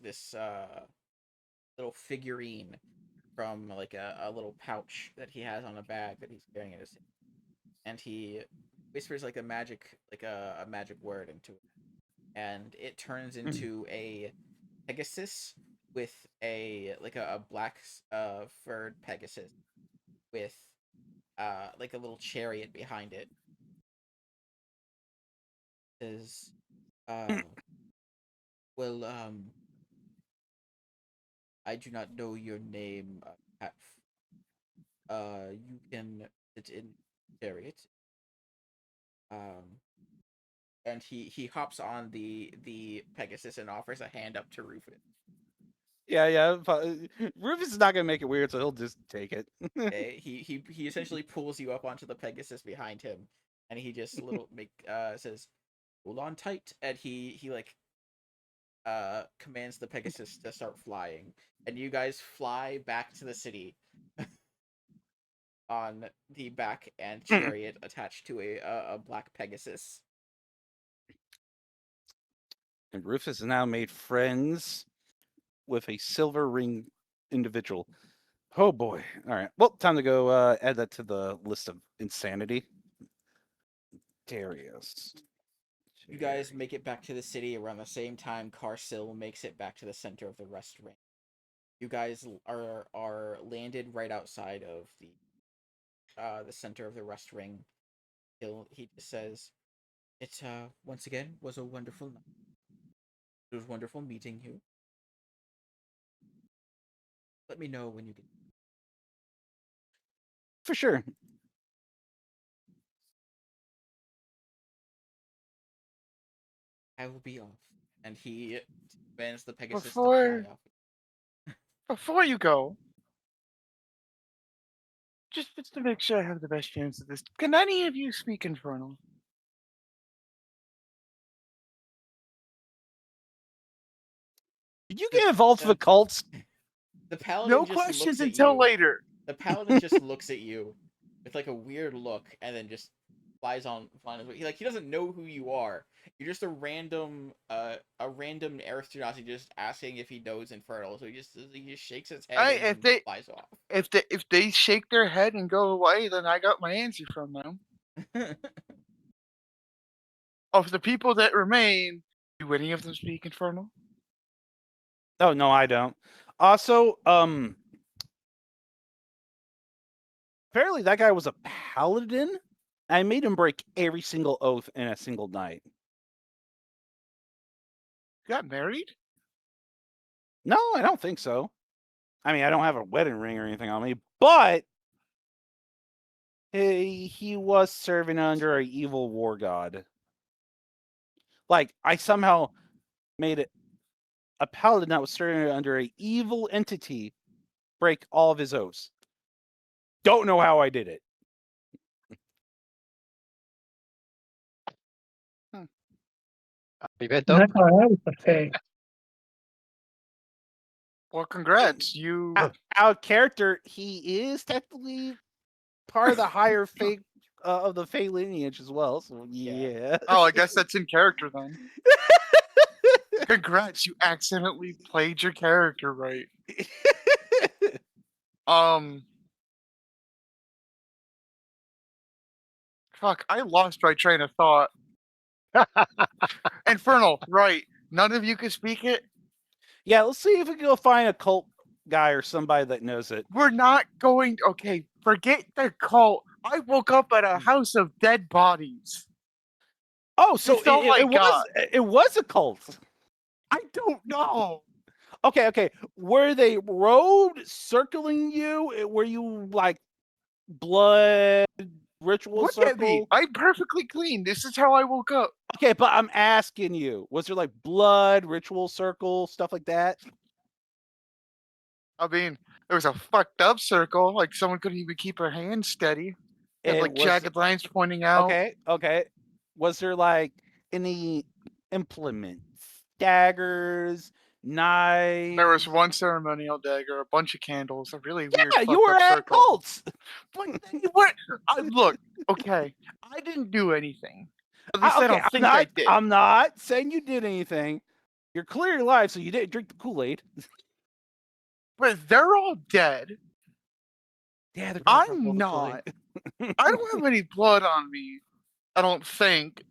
little figurine from like a little pouch that he has on a bag that he's carrying in his hand. And he whispers like a magic word into it, and it turns into a Pegasus with a black furred Pegasus with like a little chariot behind it. Is well, I do not know your name, Pat. You can sit in chariot. Um, and he hops on the Pegasus and offers a hand up to Rufus. Yeah. Rufus is not gonna make it weird, so he'll just take it. He essentially pulls you up onto the Pegasus behind him, and he just says, "Hold on tight," and he like commands the Pegasus to start flying, and you guys fly back to the city. on the back and chariot attached to a black Pegasus. And Rufus has now made friends with a silver ring individual. Oh boy. All right. Well, time to go add that to the list of insanity. Darius. You guys make it back to the city around the same time Carsil makes it back to the center of the rest ring. You guys are landed right outside of the center of the rest ring. He just says, "It once again was a wonderful night. It was wonderful meeting you. Let me know when you get." For sure. I will be off. And he commands the Pegasus to Before- fly off. Before you go, just to make sure I have the best chance of this, can any of you speak Infernal? Did you get involved with cults? The paladin No just questions looks at until you. later. The paladin just looks at you with like a weird look, and then just flies on. He doesn't know who you are. You're just a random aristocracy just asking if he knows Infernal. So he just shakes his head and flies off. If they shake their head and go away, then I got my answer from them. Of the people that remain, do any of them speak Infernal? Oh no, I don't. Also, apparently that guy was a paladin. I made him break every single oath in a single night. You got married? No, I don't think so. I mean, I don't have a wedding ring or anything on me, but he was serving under an evil war god. Like, I somehow made it a paladin that was serving under an evil entity break all of his oaths. Don't know how I did it. Be bit That's though. all I was gonna say. Well, congrats. You Out of character, he is technically part of the higher fate of the Fey lineage as well. So yeah. Oh, I guess that's in character then. Congrats, you accidentally played your character right. Fuck, I lost my train of thought. Infernal, right. None of you can speak it? Yeah, let's see if we can go find a cult guy or somebody that knows it. We're not going okay, forget the cult. I woke up at a house of dead bodies. Oh, so It's all I got. it was a cult. I don't know. Okay. Were they robed, circling you? Were you like blood ritual Look circle? at me. I'm perfectly clean. This is how I woke up. Okay, but I'm asking you, was there like blood, ritual circle, stuff like that? I mean, there was a fucked up circle, like someone couldn't even keep her hand steady. Had And like was- jagged lines pointing out. Okay. Was there like any implements, daggers, knives? There was one ceremonial dagger, a bunch of candles, a really weird. Yeah, you were fucked up at circle. cults. What? Look, okay, I didn't do anything. At least I don't think I did. I'm not saying you did anything. You're clear alive, so you didn't drink the Kool-Aid. But they're all dead. Yeah, they're I'm not. I don't have any blood on me. I don't think.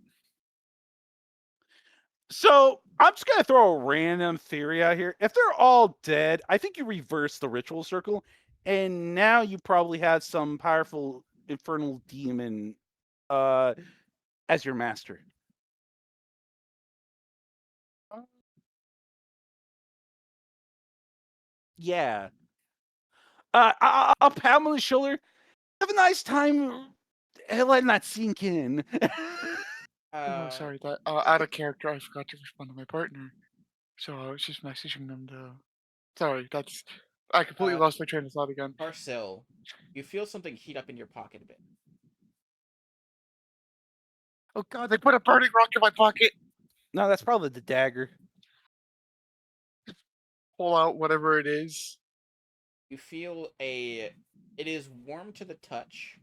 So I'm just gonna throw a random theory out here. If they're all dead, I think you reverse the ritual circle, and now you probably have some powerful infernal demon as your master. Yeah. I'll pat him on the shoulder. Have a nice time letting that sink in. Oh, sorry, that out of character, I forgot to respond to my partner. So I was just messaging them to. Sorry, I completely lost my train of thought again. Parcel, you feel something heat up in your pocket a bit. Oh god, they put a burning rock in my pocket. No, that's probably the dagger. Pull out whatever it is. You feel it is warm to the touch.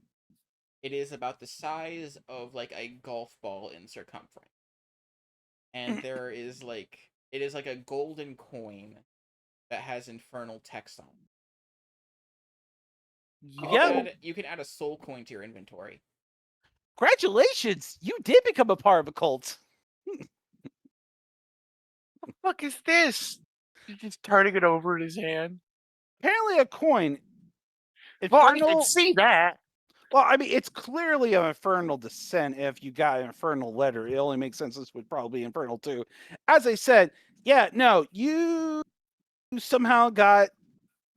It is about the size of like a golf ball in circumference. And there is like it is like a golden coin that has infernal text on it. You can add a soul coin to your inventory. Congratulations! You did become a part of a cult. The fuck is this? He's just turning it over in his hand. Apparently, a coin. Well, I can Infernal. see that. Well, I mean, it's clearly an infernal descent. If you got an infernal letter, it only makes sense this would probably be infernal too. As I said, yeah, no, you somehow got.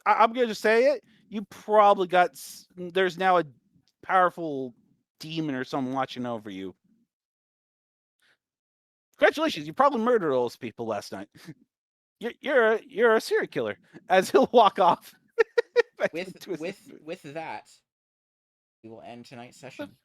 I'm going to say it. You probably got. There's now a powerful demon or something watching over you. Congratulations, you probably murdered all those people last night. You're a serial killer. As he'll walk off. With that, we will end tonight's session.